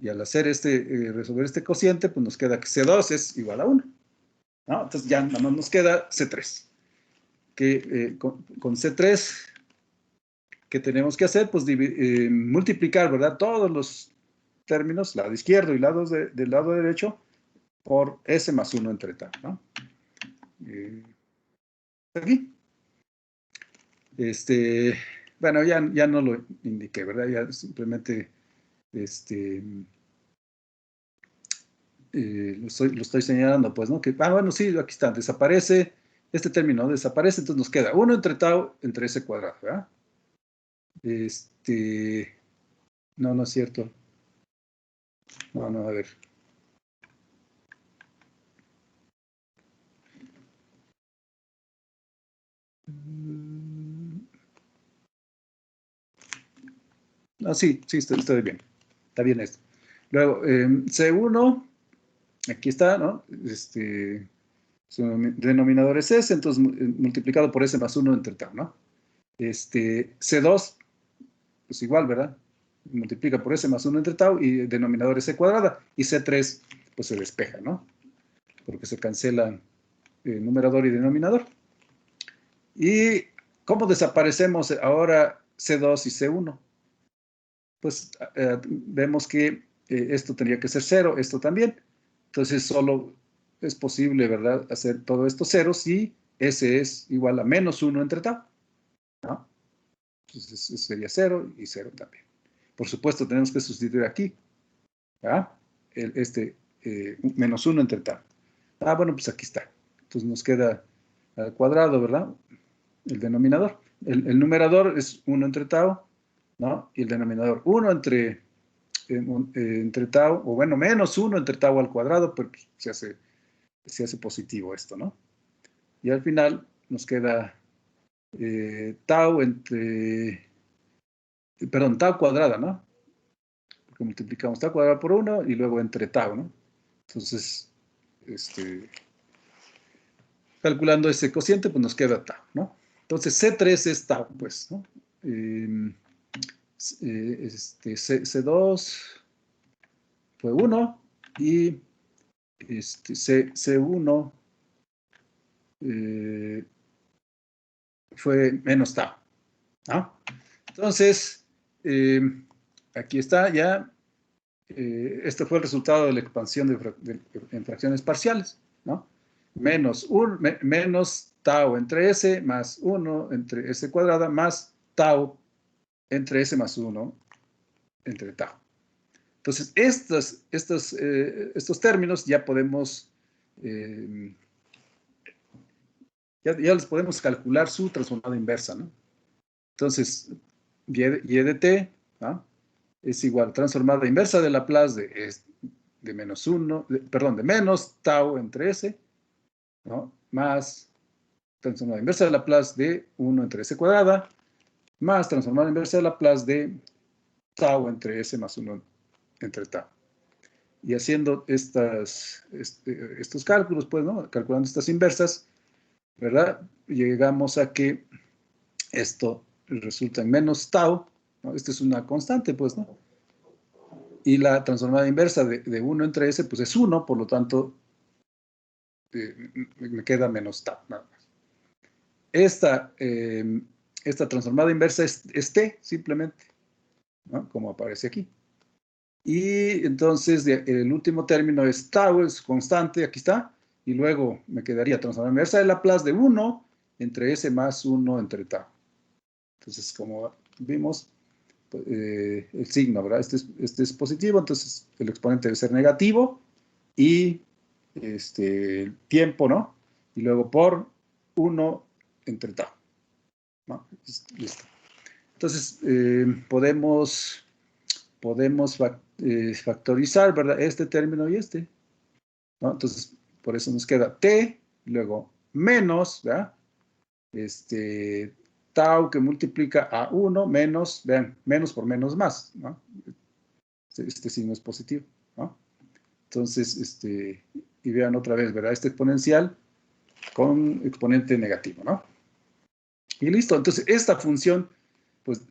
A: Y al hacer resolver este cociente, pues nos queda que C2 es igual a 1, ¿no? Entonces ya nada más nos queda C3. Que con C3, ¿qué tenemos que hacer? Pues multiplicar, ¿verdad? Todos los términos, lado izquierdo y del lado derecho, por S más 1 entre tal, ¿no? Aquí. Bueno, ya no lo indiqué, ¿verdad? Ya simplemente lo estoy señalando, pues, ¿no? Bueno, sí, aquí está, desaparece, este término desaparece, entonces nos queda 1 entre tau entre S cuadrado, ¿verdad? No es cierto. No, a ver. Sí, estoy bien. Está bien esto. Luego, C1, aquí está, ¿no? Su denominador es S, entonces multiplicado por S más 1 entre tau, ¿no? C2, pues igual, ¿verdad? Multiplica por S más 1 entre tau y el denominador es C cuadrada. Y C3, pues se despeja, ¿no? Porque se cancelan numerador y denominador. ¿Y cómo desaparecemos ahora C2 y C1? Pues vemos que esto tendría que ser 0, esto también. Entonces solo es posible, ¿verdad?, hacer todo esto 0 si S es igual a menos 1 entre tau, ¿no? Entonces eso sería 0 y 0 también. Por supuesto, tenemos que sustituir aquí, ¿verdad? Menos 1 entre tau. Bueno, pues aquí está. Entonces nos queda al cuadrado, ¿verdad? El denominador. El numerador es 1 entre tau, ¿no? Y el denominador 1 entre tau, o bueno, menos 1 entre tau al cuadrado, porque se hace positivo esto, ¿no? Y al final nos queda tau tau cuadrada, ¿no? Porque multiplicamos tau cuadrada por 1 y luego entre tau, ¿no? Entonces, calculando ese cociente, pues nos queda tau, ¿no? Entonces, C3 es tau, pues, ¿no? C2 fue 1 y C1 fue menos tau, ¿no? Entonces, aquí está ya, este fue el resultado de la expansión en fracciones parciales, ¿no? Menos tau entre S más 1 entre S cuadrada más tau entre S más 1 entre tau. Entonces, estos términos ya podemos, ya les podemos calcular su transformada inversa, ¿no? Entonces, y de t, ¿no? Es igual transformada inversa de Laplace de menos 1, perdón, de menos tau entre S, ¿no? Más transformada inversa de Laplace de 1 entre S cuadrada, más transformada inversa de Laplace de tau entre S más 1 entre tau. Y haciendo estos cálculos, pues, ¿no? Calculando estas inversas, ¿verdad? Llegamos a que esto resulta en menos tau, ¿no? Esta es una constante, pues, ¿no? Y la transformada inversa de 1 entre S, pues es 1, por lo tanto, me queda menos tau, nada más. Esta transformada inversa es t, simplemente, ¿no? Como aparece aquí. Y entonces el último término es tau, es constante, aquí está, y luego me quedaría transformada inversa de Laplace de 1 entre S más 1 entre tau. Entonces, como vimos, el signo, ¿verdad? Este es positivo, entonces el exponente debe ser negativo, y el tiempo, ¿no? Y luego por 1 entre tau, ¿no? Listo. Entonces, podemos factorizar, ¿verdad? Este término y este, ¿no? Entonces, por eso nos queda t, luego menos, ¿verdad? Tau que multiplica a 1 menos, vean, menos por menos más, ¿no? Este signo es positivo, ¿no? Entonces, y vean otra vez, ¿verdad? Este exponencial con exponente negativo, ¿no? Y listo. Entonces, esta función, pues,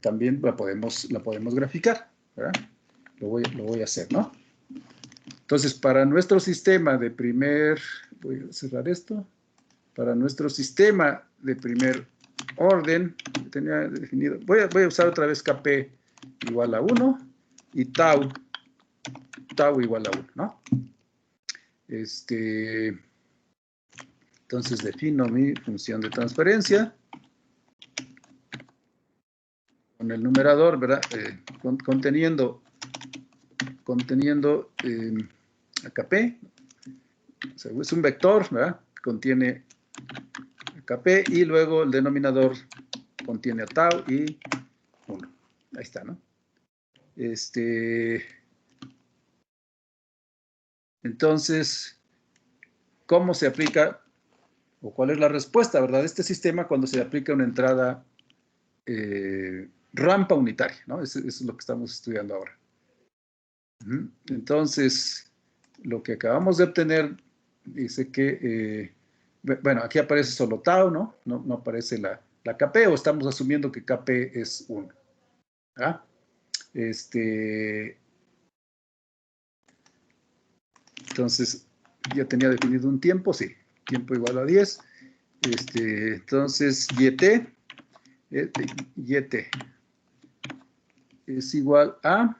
A: también la podemos graficar, ¿verdad? Lo voy a hacer, ¿no? Entonces, para nuestro sistema de voy a cerrar esto, para nuestro sistema de primer orden, tenía definido, voy a usar otra vez Kp igual a 1 y tau igual a 1, ¿no? Entonces defino mi función de transferencia con el numerador, ¿verdad? Conteniendo a Kp, o sea, es un vector, ¿verdad? Contiene Kp y luego el denominador contiene a tau y 1. Ahí está, ¿no? Entonces, ¿cómo se aplica o cuál es la respuesta, ¿verdad? De este sistema cuando se aplica una entrada rampa unitaria, ¿no? Eso es lo que estamos estudiando ahora. Entonces, lo que acabamos de obtener dice que, bueno, aquí aparece solo tau, ¿no? No aparece la Kp, o estamos asumiendo que Kp es 1. ¿Ah? Entonces, ya tenía definido un tiempo, sí, tiempo igual a 10. Entonces, yt es igual a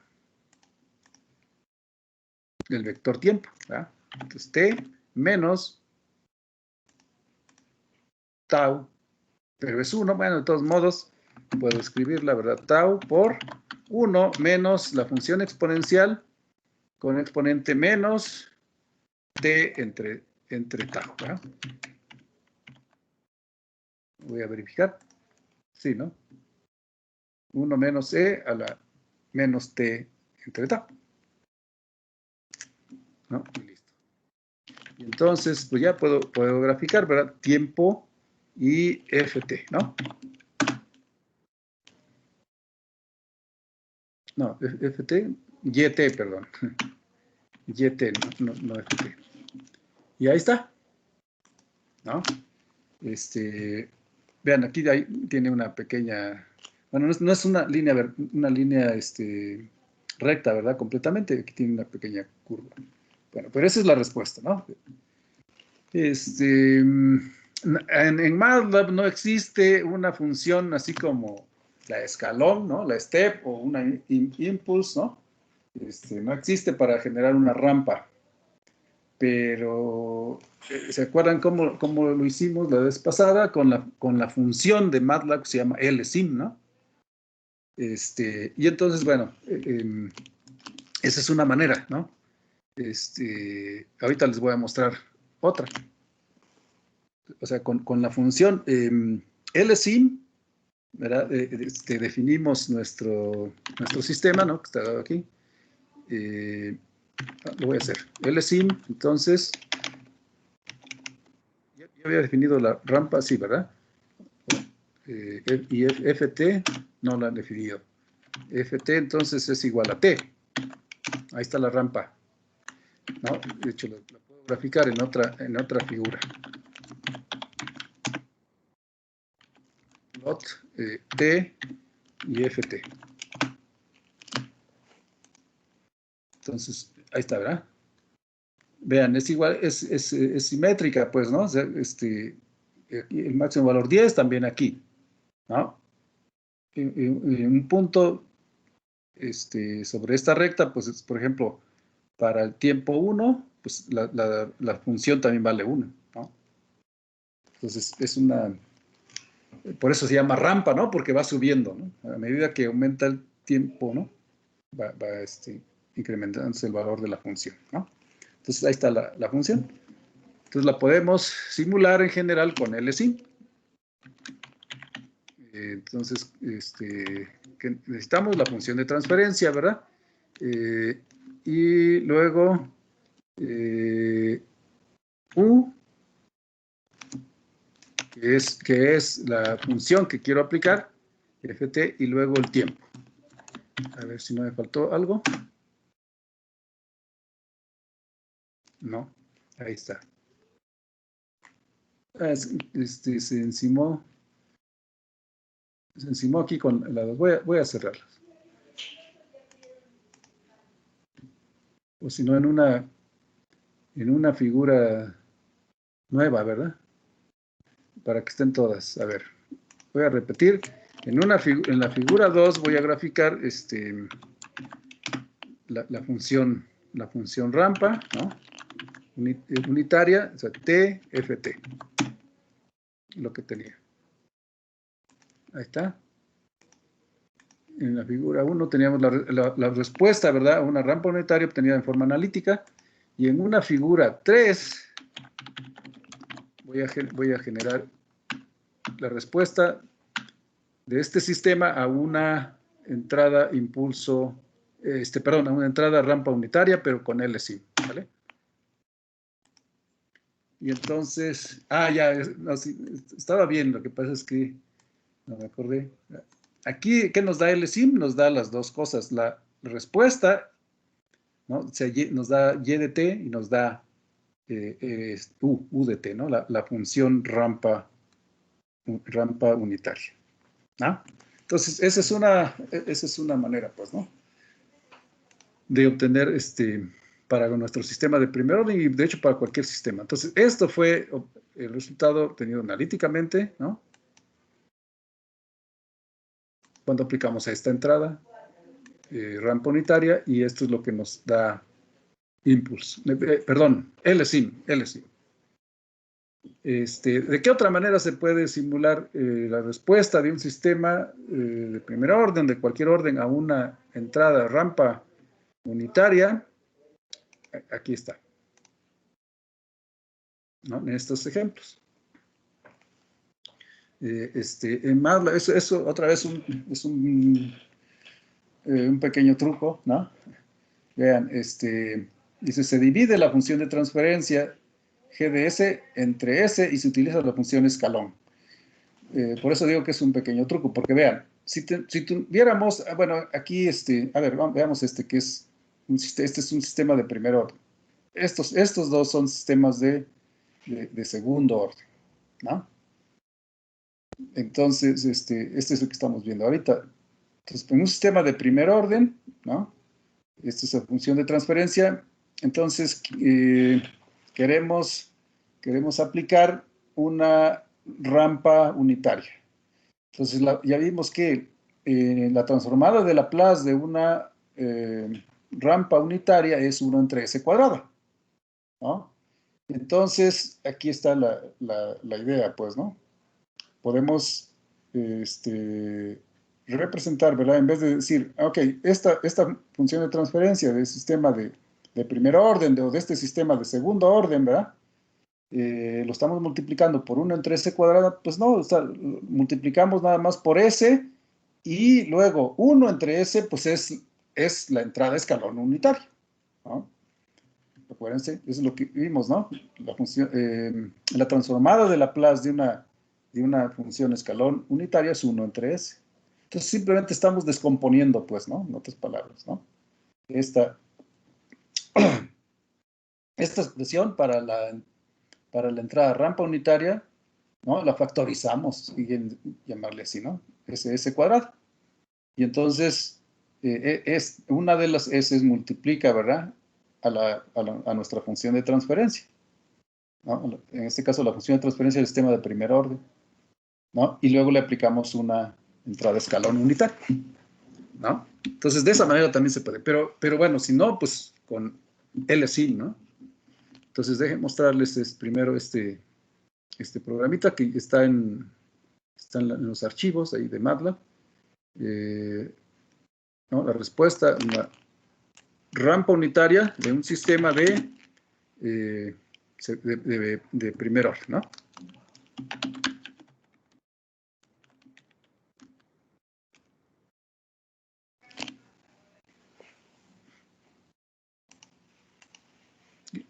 A: el vector tiempo, ¿verdad? Entonces, t menos tau, pero es 1, bueno, de todos modos, puedo escribir la verdad, tau por 1 menos la función exponencial con exponente menos t entre tau, ¿verdad? Voy a verificar. Sí, ¿no? 1 menos e a la menos t entre tau. ¿No? Y listo. Y entonces, pues ya puedo graficar, ¿verdad? Tiempo y ft, ¿no? No, ft, yt, perdón. Yt, no ft. Y ahí está, ¿no? Vean, aquí tiene una pequeña Bueno, no es una línea, recta, ¿verdad? Completamente. Aquí tiene una pequeña curva. Bueno, pero esa es la respuesta, ¿no? En MATLAB no existe una función así como la escalón, ¿no? La step o una impulse, ¿no? No existe para generar una rampa. Pero, ¿se acuerdan cómo lo hicimos la vez pasada? Con la función de MATLAB que se llama LSIM, ¿no? Y entonces, bueno, esa es una manera, ¿no? Ahorita les voy a mostrar otra. O sea, con la función LSIM, ¿verdad? Definimos nuestro sistema, ¿no? Que está dado aquí. Lo voy a hacer. LSIM, entonces, ya había definido la rampa, sí, ¿verdad? Y FT no la han definido. FT entonces es igual a T. Ahí está la rampa, ¿no? De hecho, la puedo graficar en otra figura. Plot T y FT. Entonces, ahí está, ¿verdad? Vean, es igual, es simétrica, pues, ¿no? O sea, el máximo valor 10 también aquí, ¿no? Y un punto sobre esta recta, pues, es, por ejemplo, para el tiempo 1, pues la función también vale 1, ¿no? Entonces, por eso se llama rampa, ¿no? Porque va subiendo, ¿no? A medida que aumenta el tiempo, ¿no? Va incrementándose el valor de la función, ¿no? Entonces, ahí está la función. Entonces, la podemos simular en general con LSIM. Entonces, que necesitamos la función de transferencia, ¿verdad? Y luego, U, que es la función que quiero aplicar, ft, y luego el tiempo. A ver si no me faltó algo. No, ahí está. Se encimó aquí con la dos. Voy a cerrarlas. O si no, en una figura nueva, ¿verdad? Para que estén todas. A ver, voy a repetir. En la figura 2 voy a graficar la función rampa, ¿no? Unitaria, o sea, T, FT. Lo que tenía. Ahí está. En la figura 1 teníamos la respuesta, ¿verdad? A una rampa unitaria obtenida en forma analítica. Y en una figura 3 voy a generar la respuesta de este sistema a una entrada impulso, perdón, a una entrada rampa unitaria, pero con LSIM, ¿vale? Y entonces, ya, no, sí, estaba bien, lo que pasa es que no me acordé. Aquí, ¿qué nos da LSIM? Nos da las dos cosas, la respuesta, ¿no? O sea, nos da Y de T y nos da U de T, ¿no? La función rampa unitaria, ¿no? Entonces, esa es una manera, pues, ¿no? De obtener para nuestro sistema de primer orden y, de hecho, para cualquier sistema. Entonces, esto fue el resultado obtenido analíticamente, ¿no? Cuando aplicamos a esta entrada, rampa unitaria, y esto es lo que nos da impulse. Perdón, LSIM. ¿De qué otra manera se puede simular la respuesta de un sistema de primer orden, de cualquier orden, a una entrada rampa unitaria? Aquí está, ¿no? En estos ejemplos. En MATLAB, eso otra vez es un pequeño truco, ¿no? Vean, dice, se divide la función de transferencia g de s entre s y se utiliza la función escalón. Por eso digo que es un pequeño truco, porque vean, si tuviéramos, bueno, aquí, a ver, veamos que es este es un sistema de primer orden. Estos dos son sistemas de segundo orden, ¿no? Entonces, este es lo que estamos viendo ahorita. Entonces, en un sistema de primer orden, ¿no? Esta es la función de transferencia. Entonces, queremos aplicar una rampa unitaria. Entonces, ya vimos que la transformada de Laplace de una rampa unitaria es 1 entre s cuadrada, ¿no? Entonces, aquí está la idea, pues, ¿no? Podemos representar, ¿verdad? En vez de decir, ok, esta función de transferencia del sistema de primer orden o de este sistema de segundo orden, ¿verdad? Lo estamos multiplicando por 1 entre s cuadrada, pues no, multiplicamos nada más por s y luego 1 entre s, pues es la entrada escalón unitario, ¿no? Acuérdense, eso es lo que vimos, ¿no? La transformada de Laplace de una función escalón unitaria es 1 entre s. Entonces simplemente estamos descomponiendo, pues, ¿no? En otras palabras, ¿no? Esta expresión para la entrada rampa unitaria, ¿no? La factorizamos y llamarle así, ¿no? S cuadrado. Y entonces, una de las S multiplica, ¿verdad? A nuestra función de transferencia, ¿no? En este caso, la función de transferencia del sistema de primer orden, ¿no? Y luego le aplicamos una entrada escalón unitaria, ¿no? Entonces, de esa manera también se puede. Pero bueno, si no, pues con LSI, ¿no? Entonces, dejen mostrarles primero este programita que está en los archivos ahí de MATLAB. ¿No? La respuesta, una rampa unitaria de un sistema de primer orden, ¿no?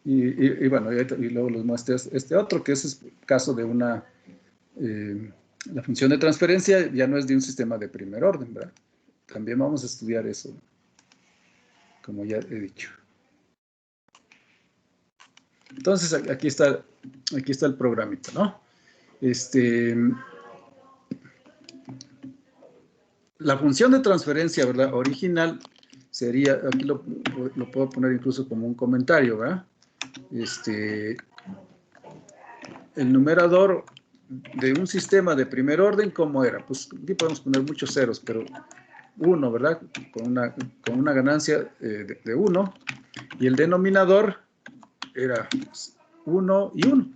A: Y bueno, y luego les muestro este otro, que es el caso de la función de transferencia ya no es de un sistema de primer orden, ¿verdad? También vamos a estudiar eso, como ya he dicho. Entonces, aquí está el programita, ¿no? La función de transferencia, ¿verdad? Original sería, aquí lo puedo poner incluso como un comentario, ¿verdad? El numerador de un sistema de primer orden, ¿cómo era? Pues aquí podemos poner muchos ceros, pero 1, ¿verdad? Con una ganancia de 1. Y el denominador era 1 y 1.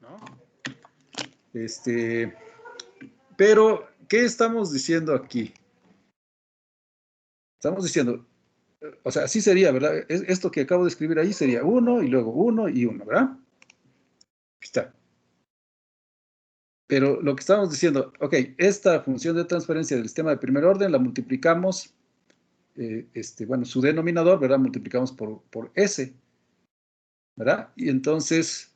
A: ¿No? Pero, ¿qué estamos diciendo aquí? Estamos diciendo, o sea, así sería, ¿verdad? Esto que acabo de escribir ahí sería 1 y luego 1 y 1, ¿verdad? Aquí está. Pero lo que estamos diciendo, ok, esta función de transferencia del sistema de primer orden la multiplicamos, bueno, su denominador, ¿verdad? Multiplicamos por S, ¿verdad? Y entonces,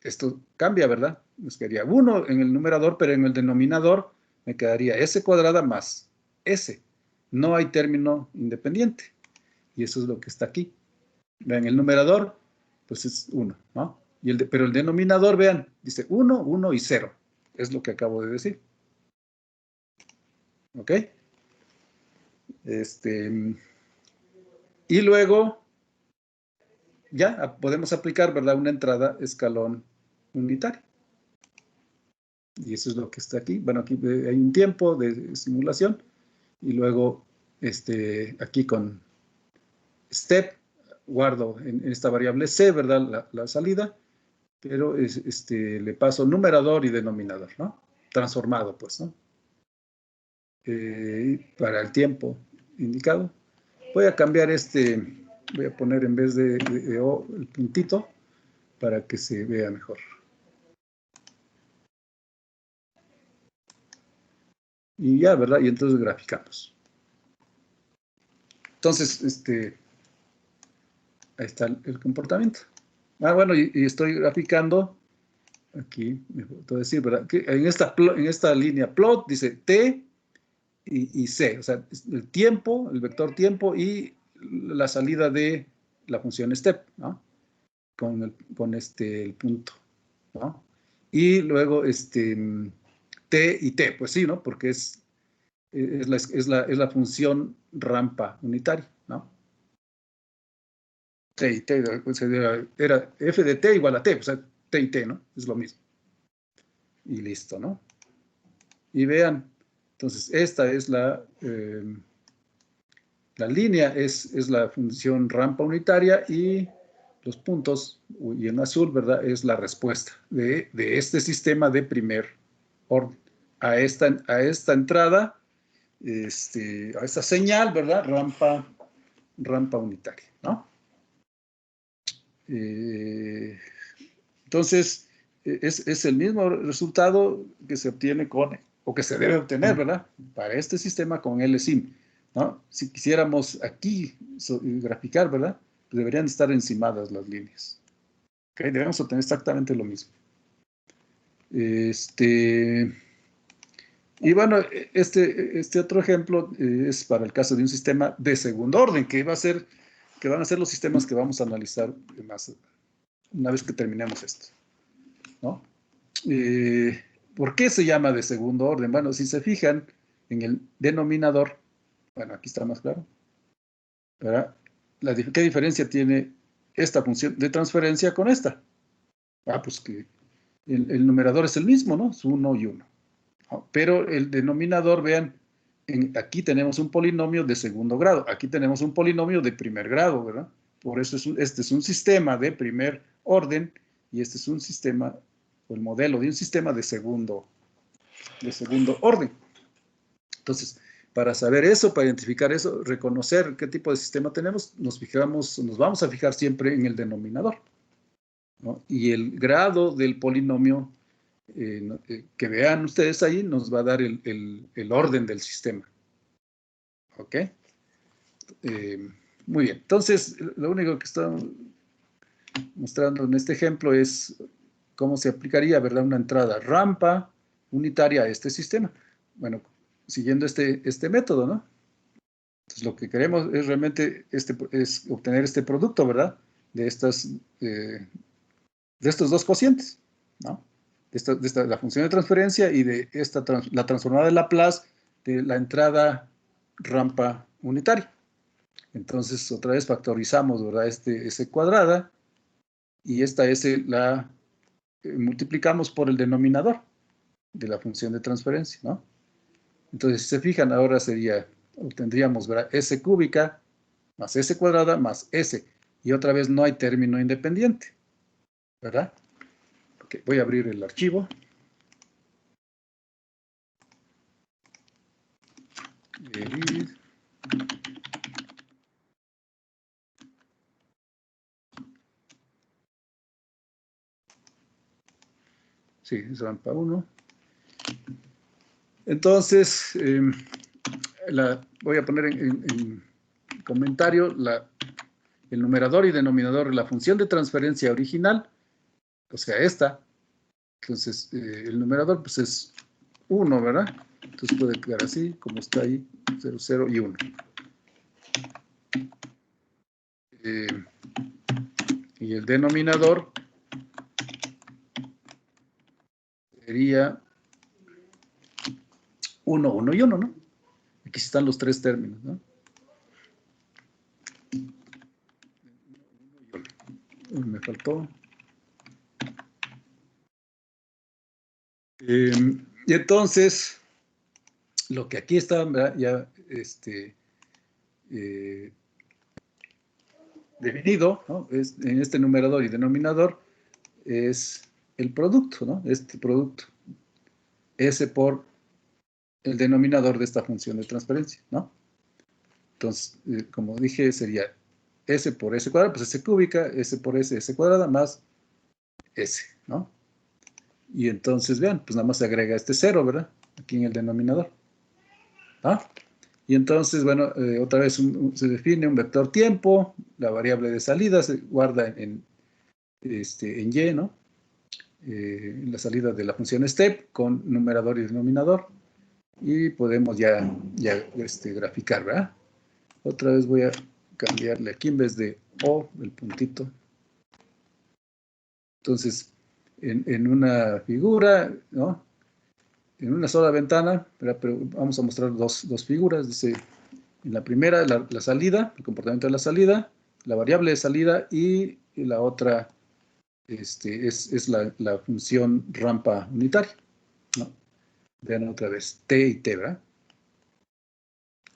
A: esto cambia, ¿verdad? Nos quedaría 1 en el numerador, pero en el denominador me quedaría S cuadrada más S. No hay término independiente. Y eso es lo que está aquí. En el numerador, pues es 1, ¿no? Pero el denominador, vean, dice 1, 1 y 0. Es lo que acabo de decir. ¿Ok? Y luego, ya podemos aplicar, ¿verdad? Una entrada escalón unitaria. Y eso es lo que está aquí. Bueno, aquí hay un tiempo de simulación. Y luego, aquí con step, guardo en esta variable c, ¿verdad? La salida. Pero le paso numerador y denominador, ¿no? Transformado, pues, ¿no? Para el tiempo indicado. Voy a cambiar voy a poner en vez de O el puntito para que se vea mejor. Y ya, ¿verdad? Y entonces graficamos. Entonces, ahí está el comportamiento. Ah, bueno, y estoy graficando, aquí, me puedo decir, ¿verdad? Que en esta línea plot dice T y C, o sea, el tiempo, el vector tiempo y la salida de la función step, ¿no? Con el punto, ¿no? Y luego t y t, pues sí, ¿no? Porque es la función rampa unitaria, ¿no? T y t, pues, era f de t igual a t, o sea, t y t, ¿no? Es lo mismo. Y listo, ¿no? Y vean, entonces esta es la línea es la función rampa unitaria y los puntos, y en azul, ¿verdad? Es la respuesta de este sistema de primer orden a esta entrada, a esta señal, ¿verdad? Rampa unitaria, ¿no? Entonces, es el mismo resultado que se obtiene o que se debe obtener, ¿verdad? Para este sistema con LSIM, ¿no? Si quisiéramos aquí graficar, ¿verdad? Pues deberían estar encimadas las líneas. ¿Ok? Debemos obtener exactamente lo mismo. Y bueno, este otro ejemplo es para el caso de un sistema de segundo orden, que van a ser los sistemas que vamos a analizar más una vez que terminemos esto, ¿no? ¿Por qué se llama de segundo orden? Bueno, si se fijan en el denominador, bueno, aquí está más claro, ¿verdad? ¿Qué diferencia tiene esta función de transferencia con esta? Pues que el numerador es el mismo, ¿no? Es 1 y 1. Pero el denominador, vean, aquí tenemos un polinomio de segundo grado, aquí tenemos un polinomio de primer grado, ¿verdad? Por eso este es un sistema de primer orden y este es un sistema, o el modelo de un sistema de segundo orden. Entonces, para saber eso, para identificar eso, reconocer qué tipo de sistema tenemos, nos vamos a fijar siempre en el denominador, ¿no? Y el grado del polinomio que vean ustedes ahí nos va a dar el orden del sistema. ¿Ok? Muy bien. Entonces, lo único que estamos mostrando en este ejemplo es cómo se aplicaría, ¿verdad? Una entrada rampa unitaria a este sistema. Bueno, siguiendo este método, ¿no? Entonces, lo que queremos es realmente es obtener este producto, ¿verdad? De estos dos cocientes, ¿no? La función de transferencia y de la transformada de Laplace de la entrada rampa unitaria. Entonces, otra vez factorizamos, ¿verdad? S cuadrada y esta S la multiplicamos por el denominador de la función de transferencia, ¿no? Entonces, si se fijan, ahora obtendríamos, ¿verdad? S cúbica más S cuadrada más S. Y otra vez no hay término independiente, ¿verdad? Okay, voy a abrir el archivo. Sí, es rampa 1. Entonces, voy a poner en comentario el numerador y denominador de la función de transferencia original, o sea, esta. Entonces, el numerador pues es 1, ¿verdad? Entonces puede quedar así, como está ahí, 0, 0 y 1. Y el denominador sería 1, 1 y 1, ¿no? Aquí están los tres términos, ¿no? Me faltó. Y entonces, lo que aquí está, ¿verdad? Ya definido, ¿no? En este numerador y denominador es el producto, ¿no? Este producto. S por el denominador de esta función de transferencia, ¿no? Entonces, como dije, sería S por S cuadrada, pues S cúbica, S por S cuadrada, más S, ¿no? Y entonces, vean, pues nada más se agrega este 0, ¿verdad? Aquí en el denominador. ¿Ah? Y entonces, bueno, otra vez se define un vector tiempo, la variable de salida se guarda en Y, ¿no? La salida de la función step con numerador y denominador. Y podemos ya graficar, ¿verdad? Otra vez voy a cambiarle aquí en vez de O, el puntito. Entonces, en una figura, ¿no? En una sola ventana, pero vamos a mostrar dos figuras. Dice, en la primera, la salida, el comportamiento de la salida, la variable de salida, y la otra es la función rampa unitaria, ¿no? Vean otra vez, T y T, ¿verdad?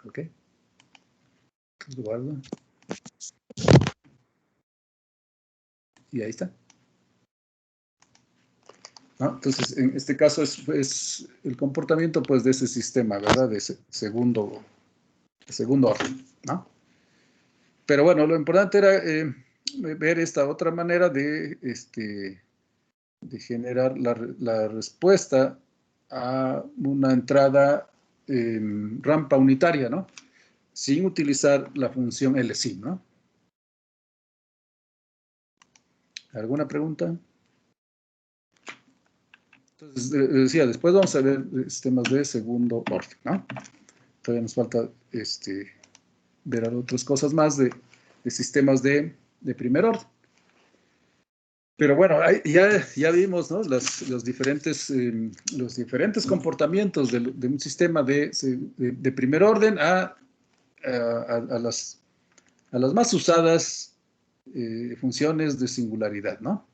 A: Ok. Entonces, guardo. Y ahí está. ¿No? Entonces, en este caso es el comportamiento, pues, de ese sistema, ¿verdad? De ese segundo orden, ¿no? Pero bueno, lo importante era ver esta otra manera de generar la respuesta a una entrada rampa unitaria, ¿no? Sin utilizar la función LSIM, ¿no? ¿Alguna pregunta? Entonces, decía, después vamos a ver sistemas de segundo orden, ¿no? Todavía nos falta ver otras cosas más de sistemas de primer orden. Pero bueno, ya vimos, ¿no? los diferentes comportamientos de un sistema de primer orden a las más usadas funciones de singularidad, ¿no?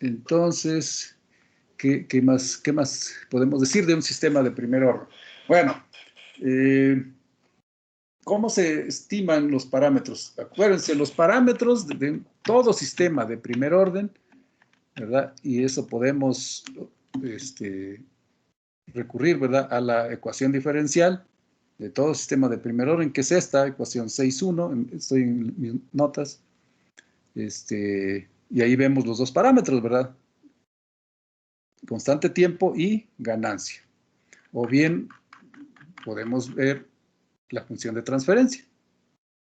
A: Entonces, ¿qué más podemos decir de un sistema de primer orden? Bueno, ¿cómo se estiman los parámetros? Acuérdense, los parámetros de todo sistema de primer orden, ¿verdad? Y eso podemos recurrir, ¿verdad? A la ecuación diferencial de todo sistema de primer orden, que es esta, ecuación 6.1, estoy en mis notas, y ahí vemos los dos parámetros, ¿verdad? Constante tiempo y ganancia. O bien podemos ver la función de transferencia,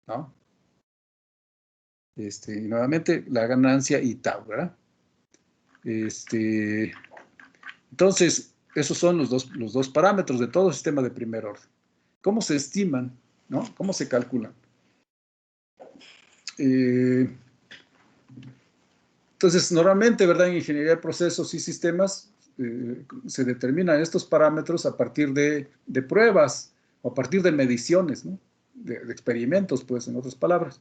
A: ¿no? Y nuevamente la ganancia y tau, ¿verdad? Entonces, esos son los dos parámetros de todo sistema de primer orden. ¿Cómo se estiman? ¿No? ¿Cómo se calculan? Entonces, normalmente, ¿verdad? En ingeniería de procesos y sistemas se determinan estos parámetros a partir de pruebas o a partir de mediciones, ¿no? De experimentos, pues, en otras palabras.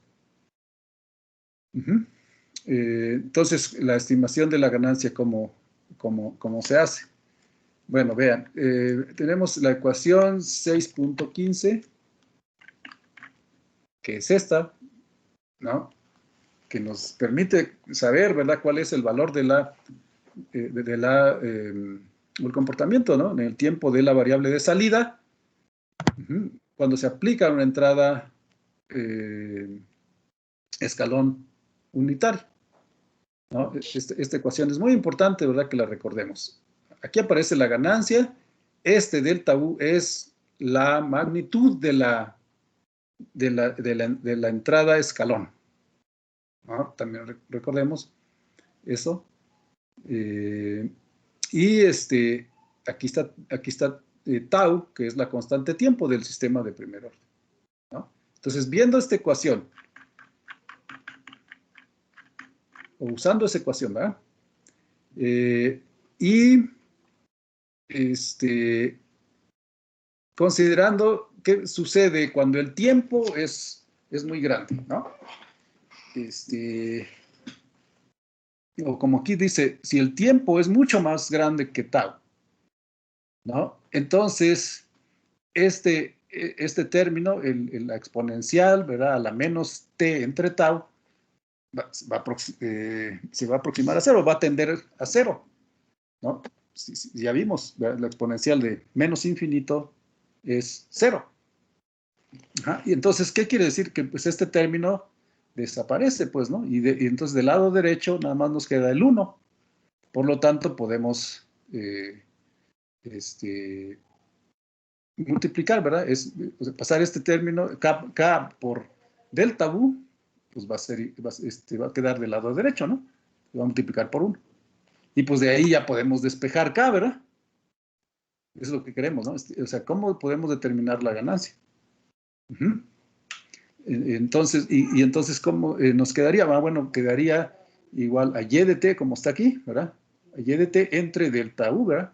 A: Entonces, la estimación de la ganancia, ¿cómo se hace? Bueno, vean, tenemos la ecuación 6.15, que es esta, ¿no? Que nos permite saber, ¿verdad?, cuál es el valor el comportamiento, ¿no?, en el tiempo de la variable de salida, cuando se aplica una entrada escalón unitario, ¿no? Esta ecuación es muy importante, ¿verdad?, que la recordemos. Aquí aparece la ganancia. Delta U es la magnitud de la entrada escalón, ¿no? También recordemos eso. Y aquí está tau, que es la constante tiempo del sistema de primer orden, ¿no? Entonces, viendo esta ecuación, o usando esa ecuación, ¿verdad? Y considerando qué sucede cuando el tiempo es muy grande, ¿no? O como aquí dice, si el tiempo es mucho más grande que tau, ¿no? Entonces, este término, la exponencial, ¿verdad?, a la menos t entre tau, se va a aproximar a cero, va a tender a cero, ¿no? Ya vimos, ¿verdad?, la exponencial de menos infinito es cero. Ajá. Y entonces, ¿qué quiere decir? Que pues este término desaparece, pues, ¿no? Y entonces del lado derecho nada más nos queda el 1. Por lo tanto, podemos multiplicar, ¿verdad? Pasar este término, K por delta U, pues va a quedar del lado derecho, ¿no? Va a multiplicar por 1. Y pues de ahí ya podemos despejar K, ¿verdad? Eso es lo que queremos, ¿no? O sea, ¿cómo podemos determinar la ganancia? Entonces, entonces, ¿cómo nos quedaría? Bueno, quedaría igual a y de t, como está aquí, ¿verdad? A y de t entre delta u, ¿verdad?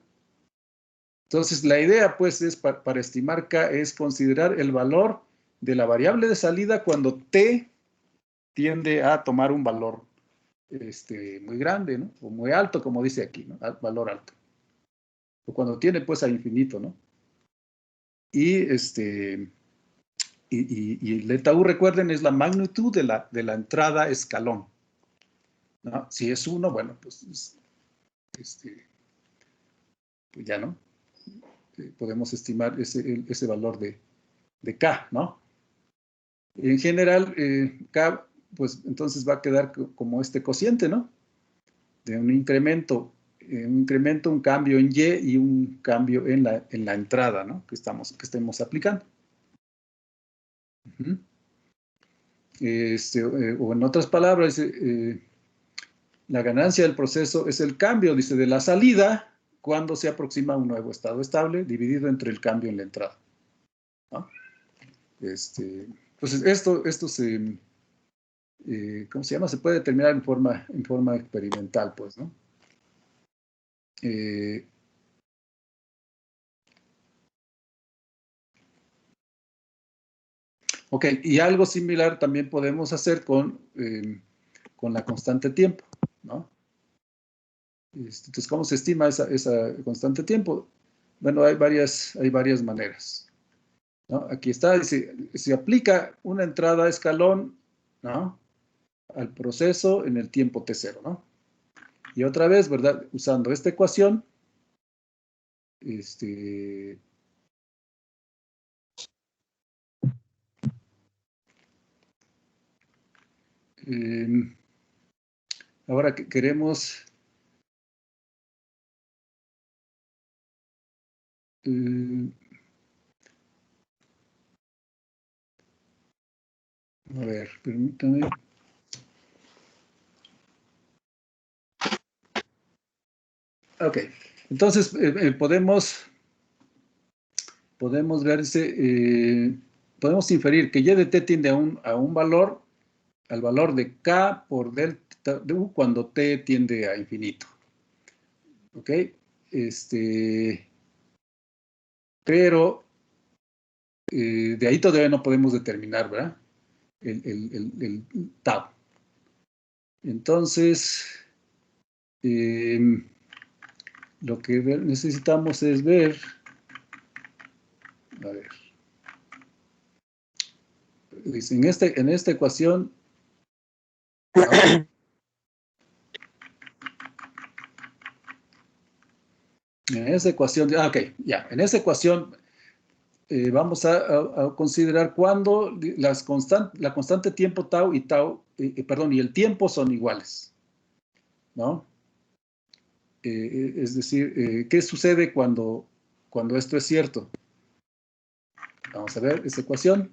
A: Entonces, la idea, pues, es para estimar k, es considerar el valor de la variable de salida cuando t tiende a tomar un valor muy grande, ¿no? O muy alto, como dice aquí, ¿no? Valor alto. O cuando tiene, pues, a infinito, ¿no? Y, y el eta u, recuerden, es la magnitud de la entrada escalón, ¿no? Si es 1, bueno, pues, pues ya, ¿no? Podemos estimar ese valor de k, ¿no? En general, k, pues entonces va a quedar como este cociente, ¿no? De un incremento, un cambio en y y un cambio en la entrada, ¿no? Que estemos aplicando. Uh-huh. O en otras palabras, la ganancia del proceso es el cambio, dice, de la salida cuando se aproxima a un nuevo estado estable dividido entre el cambio en la entrada, ¿no? Entonces, esto se, ¿cómo se llama? Se puede determinar en forma experimental, pues, ¿no? Ok, y algo similar también podemos hacer con la constante tiempo, ¿no? Entonces, ¿cómo se estima esa constante tiempo? Bueno, hay varias maneras, ¿no? Aquí está, dice, se aplica una entrada a escalón, ¿no? Al proceso en el tiempo t0, ¿no? Y otra vez, ¿verdad? Usando esta ecuación, ahora que queremos a ver, permítame. Ok, entonces podemos inferir que y de t tiende a un valor, al valor de k por delta de u cuando t tiende a infinito. ¿Ok? Pero de ahí todavía no podemos determinar, ¿verdad? El tau. Entonces, lo que necesitamos es ver, a ver, dice, en esta ecuación, ¿no? En esa ecuación, ok, ya, en esa ecuación vamos a considerar cuando la constante tiempo tau y perdón, y el tiempo son iguales, ¿no? Es decir, ¿qué sucede cuando esto es cierto? Vamos a ver esa ecuación,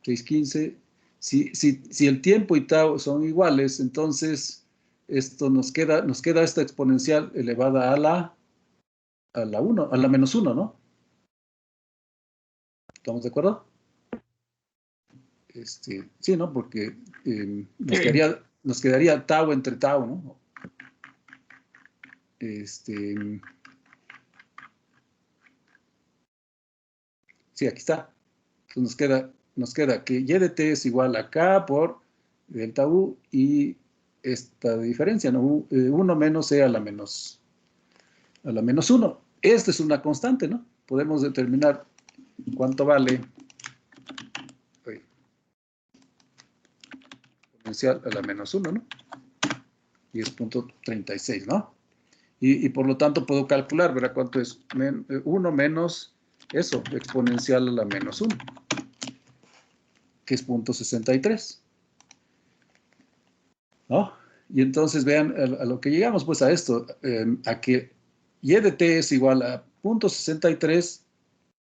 A: 615. Si el tiempo y tau son iguales, entonces esto nos queda esta exponencial elevada a la 1, a la menos 1, ¿no? ¿Estamos de acuerdo? Sí, ¿no? Porque nos quedaría tau entre tau, ¿no? Sí, aquí está. Entonces nos queda que y de t es igual a k por delta u y esta diferencia, ¿no? 1 menos e a la menos 1. Esta es una constante, ¿no? Podemos determinar cuánto vale exponencial a la menos 1, ¿no? 10.36, ¿no? Y por lo tanto puedo calcular, ¿verdad? ¿Cuánto es? 1 menos eso, exponencial a la menos 1, que es 0.63, ¿no? Y entonces vean a lo que llegamos, pues a esto, a que y de t es igual a 0.63,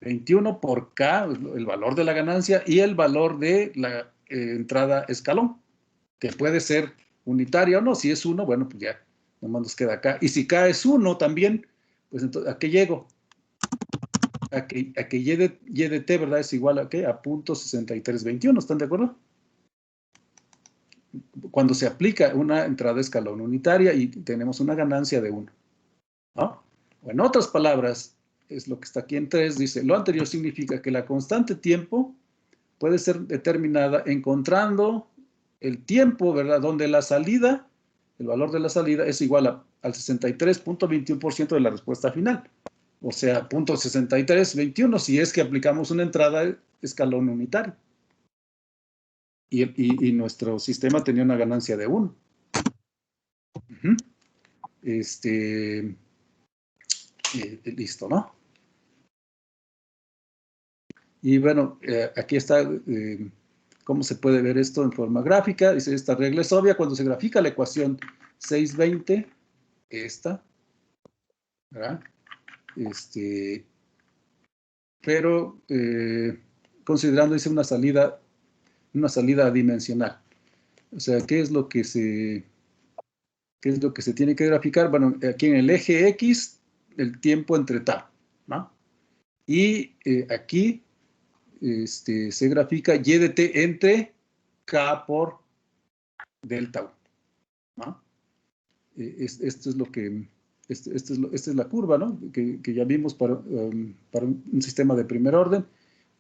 A: 21 por k, el valor de la ganancia, y el valor de la entrada escalón, que puede ser unitaria o no. Si es 1, bueno, pues ya, nomás nos queda acá. Y si k es 1 también, pues entonces, ¿a qué llego? a que y de t, ¿verdad? Es igual a ¿qué? A 0.6321, ¿están de acuerdo? Cuando se aplica una entrada de escalón unitaria y tenemos una ganancia de 1, ¿no? O en otras palabras, es lo que está aquí en 3, dice, lo anterior significa que la constante tiempo puede ser determinada encontrando el tiempo, ¿verdad? Donde la salida, el valor de la salida es igual al 63.21% de la respuesta final. O sea, 0.6321 si es que aplicamos una entrada de escalón unitario. Y nuestro sistema tenía una ganancia de 1. Listo, ¿no? Y bueno, aquí está cómo se puede ver esto en forma gráfica. Dice, esta regla es obvia cuando se grafica la ecuación 620, esta, ¿verdad? Pero considerando, dice, una salida adimensional. O sea, ¿qué es lo que se tiene que graficar? Bueno, aquí en el eje X, el tiempo entre tau, ¿no? Y aquí se grafica y de t entre k por delta U, ¿no? Esto es lo que, esta es la curva, ¿no? Que ya vimos para un sistema de primer orden.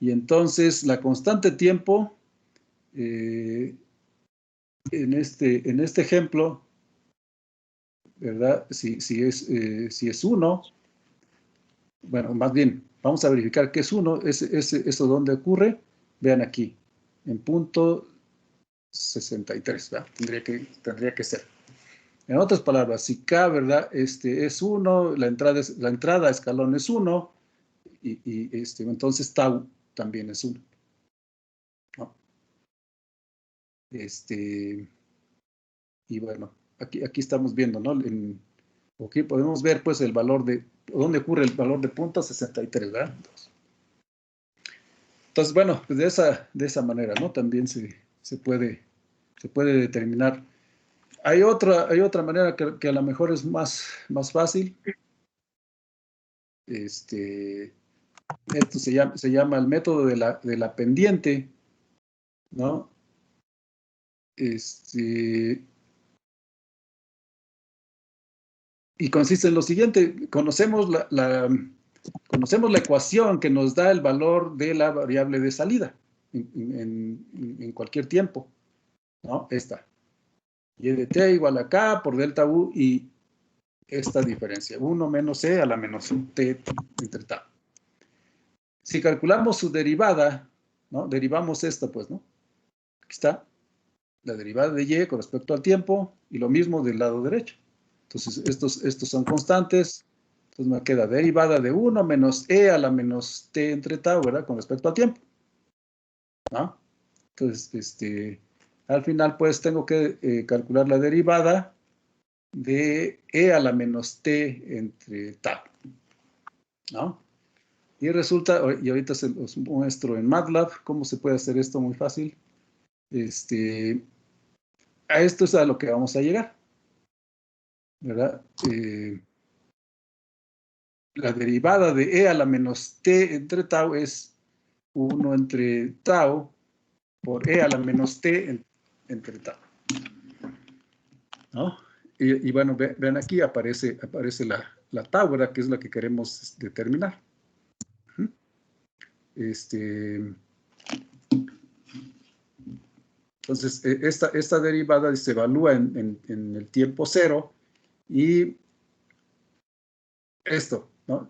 A: Y entonces la constante tiempo, en este ejemplo, ¿verdad? Si es 1, bueno, más bien, vamos a verificar qué es 1, eso dónde ocurre, vean aquí, en punto 63, ¿verdad? Tendría que ser. En otras palabras, si K, ¿verdad? Es 1, la entrada a escalón es 1, entonces tau también es 1, ¿no? Y bueno, aquí estamos viendo, ¿no? Aquí podemos ver, pues, el valor de, ¿dónde ocurre el valor de punto 63, ¿verdad? Entonces, bueno, pues de esa manera, ¿no? También se puede determinar. Hay otra manera que a lo mejor es más fácil. Esto se llama el método de la pendiente, ¿no? Y consiste en lo siguiente: conocemos la ecuación que nos da el valor de la variable de salida en cualquier tiempo, ¿no? Esta. Y de t igual a k por delta u y esta diferencia, 1 menos c a la menos t entre tau. Si calculamos su derivada, ¿no? Derivamos esta, pues, ¿no? Aquí está la derivada de y con respecto al tiempo y lo mismo del lado derecho. Entonces, estos son constantes. Entonces me queda derivada de 1 menos e a la menos t entre tau, ¿verdad? Con respecto al tiempo, ¿no? Entonces, al final, pues, tengo que calcular la derivada de e a la menos t entre tau, ¿no? Y resulta, y ahorita se los muestro en MATLAB cómo se puede hacer esto muy fácil. A esto es a lo que vamos a llegar, ¿verdad? La derivada de e a la menos t entre tau es 1 entre tau por e a la menos t entre tau, ¿no? Y bueno, vean aquí aparece la tau, ¿verdad? Que es la que queremos determinar. Entonces, esta derivada se evalúa en el tiempo 0 y esto, ¿no?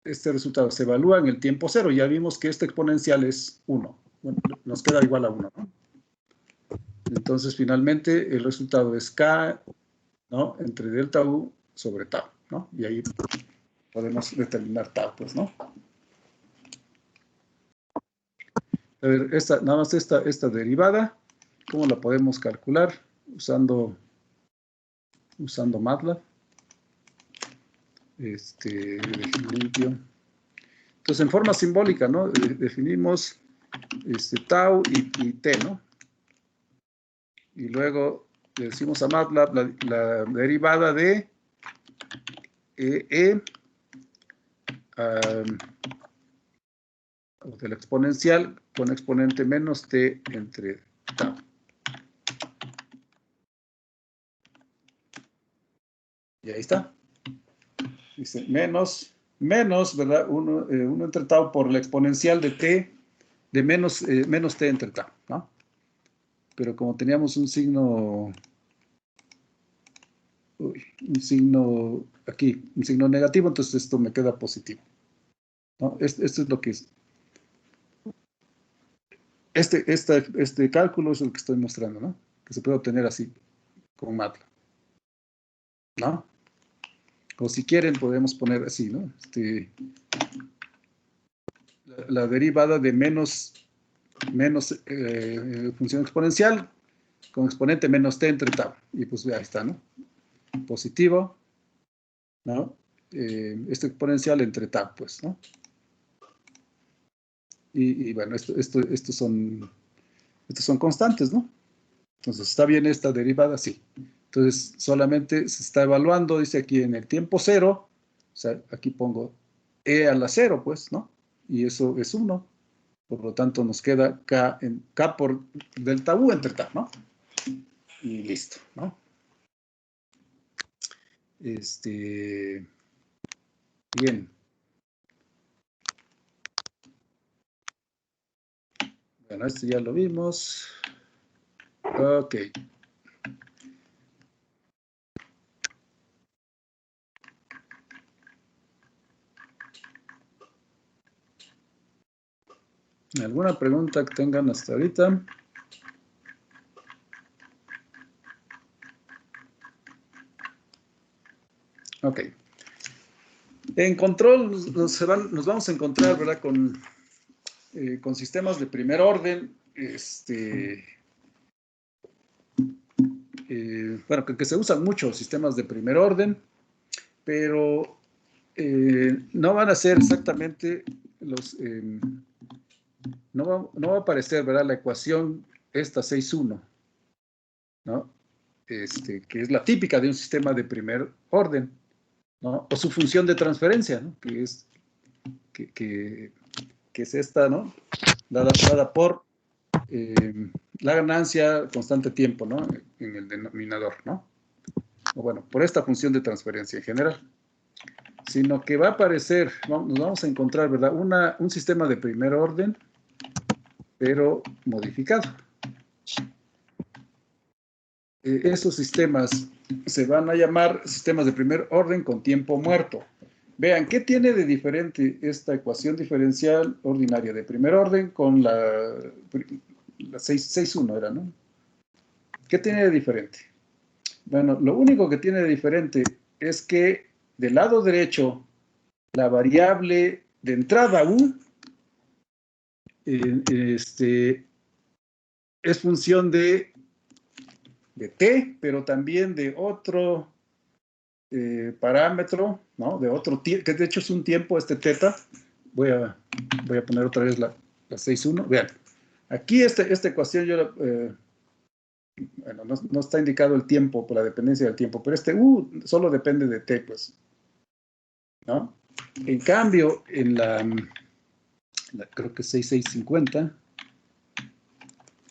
A: Este resultado se evalúa en el tiempo 0. Ya vimos que este exponencial es 1. Bueno, nos queda igual a 1, ¿no? Entonces, finalmente, el resultado es k, ¿no? Entre delta u sobre tau, ¿no? Y ahí podemos determinar tau, pues, ¿no? A ver, nada más esta derivada, ¿cómo la podemos calcular? Usando MATLAB. Limpio. Entonces, en forma simbólica, ¿no? Definimos tau y t, ¿no? Y luego le decimos a MATLAB la derivada de o del exponencial con exponente menos t entre tau. Y ahí está. Dice menos, ¿verdad? 1 entre tau por la exponencial de t, de menos t entre tau, ¿no? Pero como teníamos un signo, aquí, un signo negativo, entonces esto me queda positivo, ¿no? Esto es lo que es. Este cálculo es el que estoy mostrando, ¿no? Que se puede obtener así, con MATLAB, ¿no? O si quieren, podemos poner así, ¿no? La derivada de menos función exponencial con exponente menos t entre tau. Y pues ahí está, ¿no? Positivo, ¿no? Este exponencial entre tau, pues, ¿no? Y bueno, estos son constantes, ¿no? Entonces, ¿está bien esta derivada? Sí. Entonces, solamente se está evaluando, dice aquí, en el tiempo cero, o sea, aquí pongo e a la cero, pues, ¿no? Y eso es 1. Por lo tanto, nos queda k por delta u entre tau, ¿no? Y listo, ¿no? Bien. Bueno, esto ya lo vimos. Ok. ¿Alguna pregunta que tengan hasta ahorita? Ok. En control nos vamos a encontrar, ¿verdad? Con sistemas de primer orden, bueno, que se usan mucho sistemas de primer orden, pero no van a ser exactamente no va a aparecer, ¿verdad? La ecuación esta 6.1, ¿no? Que es la típica de un sistema de primer orden, ¿no? O su función de transferencia, ¿no? Que es esta, ¿no? Dada por la ganancia constante tiempo, ¿no? En el denominador, ¿no? O bueno, por esta función de transferencia en general. Sino que va a aparecer, nos vamos a encontrar, ¿verdad? Un sistema de primer orden, pero modificado. Esos sistemas se van a llamar sistemas de primer orden con tiempo muerto. Vean, ¿qué tiene de diferente esta ecuación diferencial ordinaria de primer orden con la 6.1 era, ¿no? ¿Qué tiene de diferente? Bueno, lo único que tiene de diferente es que del lado derecho, la variable de entrada u es función de t, pero también de otro parámetro, ¿no? De otro tiempo, que de hecho es un tiempo, teta. Voy a poner otra vez la 6.1. Vean, aquí esta ecuación bueno, no está indicado el tiempo por la dependencia del tiempo, pero u solo depende de t, pues, ¿no? En cambio, en creo que 6.650,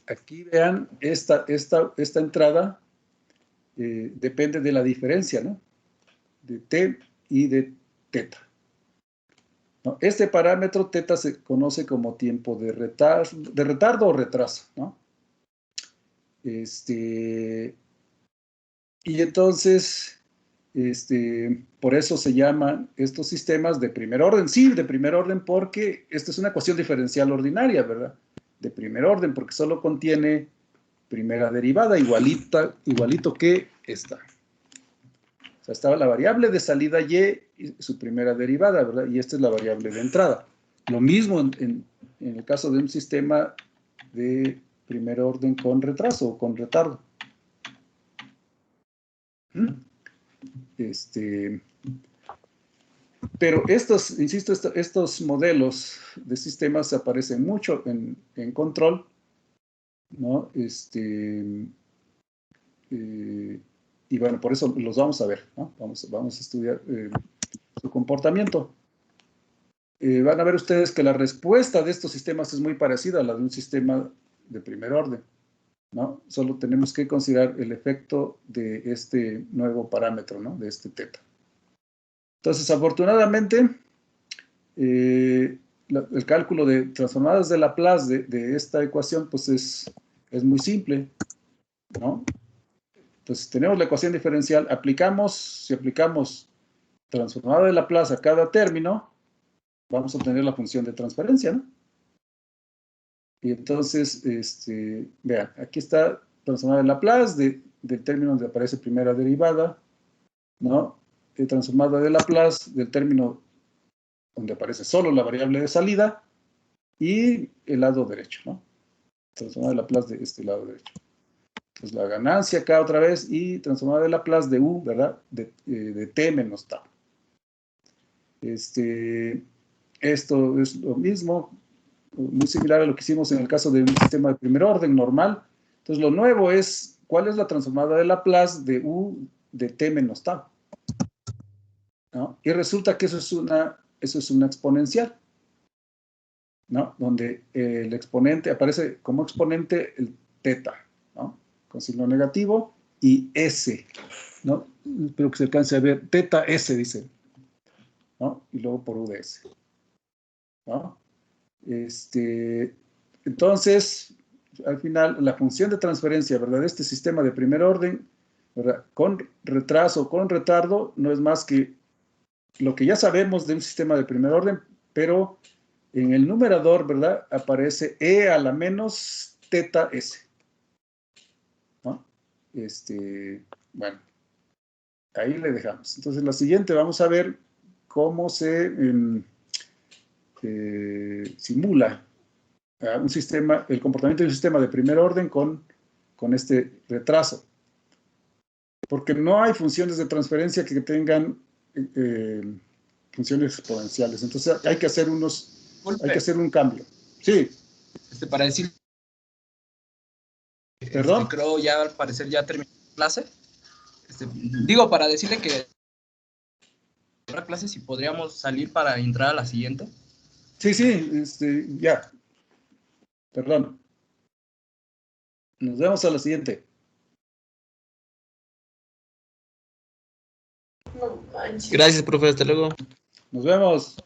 A: aquí vean, esta entrada depende de la diferencia, ¿no? De t y de teta. ¿No? Este parámetro teta se conoce como tiempo de retardo o retraso, ¿no? Y entonces, por eso se llaman estos sistemas de primer orden. Sí, de primer orden porque esta es una ecuación diferencial ordinaria, ¿verdad? De primer orden porque solo contiene primera derivada igualito que esta. O sea, estaba la variable de salida y su primera derivada, ¿verdad? Y esta es la variable de entrada. Lo mismo en el caso de un sistema de primer orden con retraso o con retardo. Pero insisto, estos modelos de sistemas aparecen mucho en control, ¿no? Y bueno, por eso los vamos a ver, ¿no? Vamos a estudiar su comportamiento. van a ver ustedes que la respuesta de estos sistemas es muy parecida a la de un sistema de primer orden, ¿no? Solo tenemos que considerar el efecto de este nuevo parámetro, ¿no? De este teta. Entonces, afortunadamente, el cálculo de transformadas de Laplace de esta ecuación, pues es muy simple, ¿no? Entonces, tenemos la ecuación diferencial, si aplicamos transformada de Laplace a cada término, vamos a obtener la función de transferencia, ¿no? Y entonces, vean, aquí está transformada de Laplace del término donde aparece primera derivada, ¿no? Transformada de Laplace del término donde aparece solo la variable de salida y el lado derecho, ¿no? Transformada de Laplace de este lado derecho. Entonces, la ganancia acá otra vez y transformada de Laplace de U, ¿verdad? De T menos tau. Esto es lo mismo, muy similar a lo que hicimos en el caso de un sistema de primer orden normal. Entonces, lo nuevo es, ¿cuál es la transformada de Laplace de U de T menos tau? ¿No? Y resulta que eso es una exponencial, ¿no? Donde el exponente aparece como exponente el teta, ¿no? Con signo negativo y S, ¿no? Espero que se alcance a ver, teta S, dice, ¿no? Y luego por U de S, ¿no? Entonces, al final, la función de transferencia, ¿verdad? De este sistema de primer orden, ¿verdad? Con retraso o con retardo, no es más que lo que ya sabemos de un sistema de primer orden, pero en el numerador, ¿verdad? Aparece e a la menos teta s, ¿no? Bueno, ahí le dejamos. Entonces, la siguiente, vamos a ver cómo se simula un sistema, el comportamiento de un sistema de primer orden con este retraso. Porque no hay funciones de transferencia que tengan funciones exponenciales. Entonces hay que hacer un cambio. Sí.
B: Para decir,
A: ¿Perdón?
B: creo ya al parecer ya terminó la clase. Digo, para decirle que la clase si podríamos salir para entrar a la siguiente.
A: Sí, ya. Perdón. Nos vemos a la siguiente.
B: Gracias, profe. Hasta luego.
A: Nos vemos.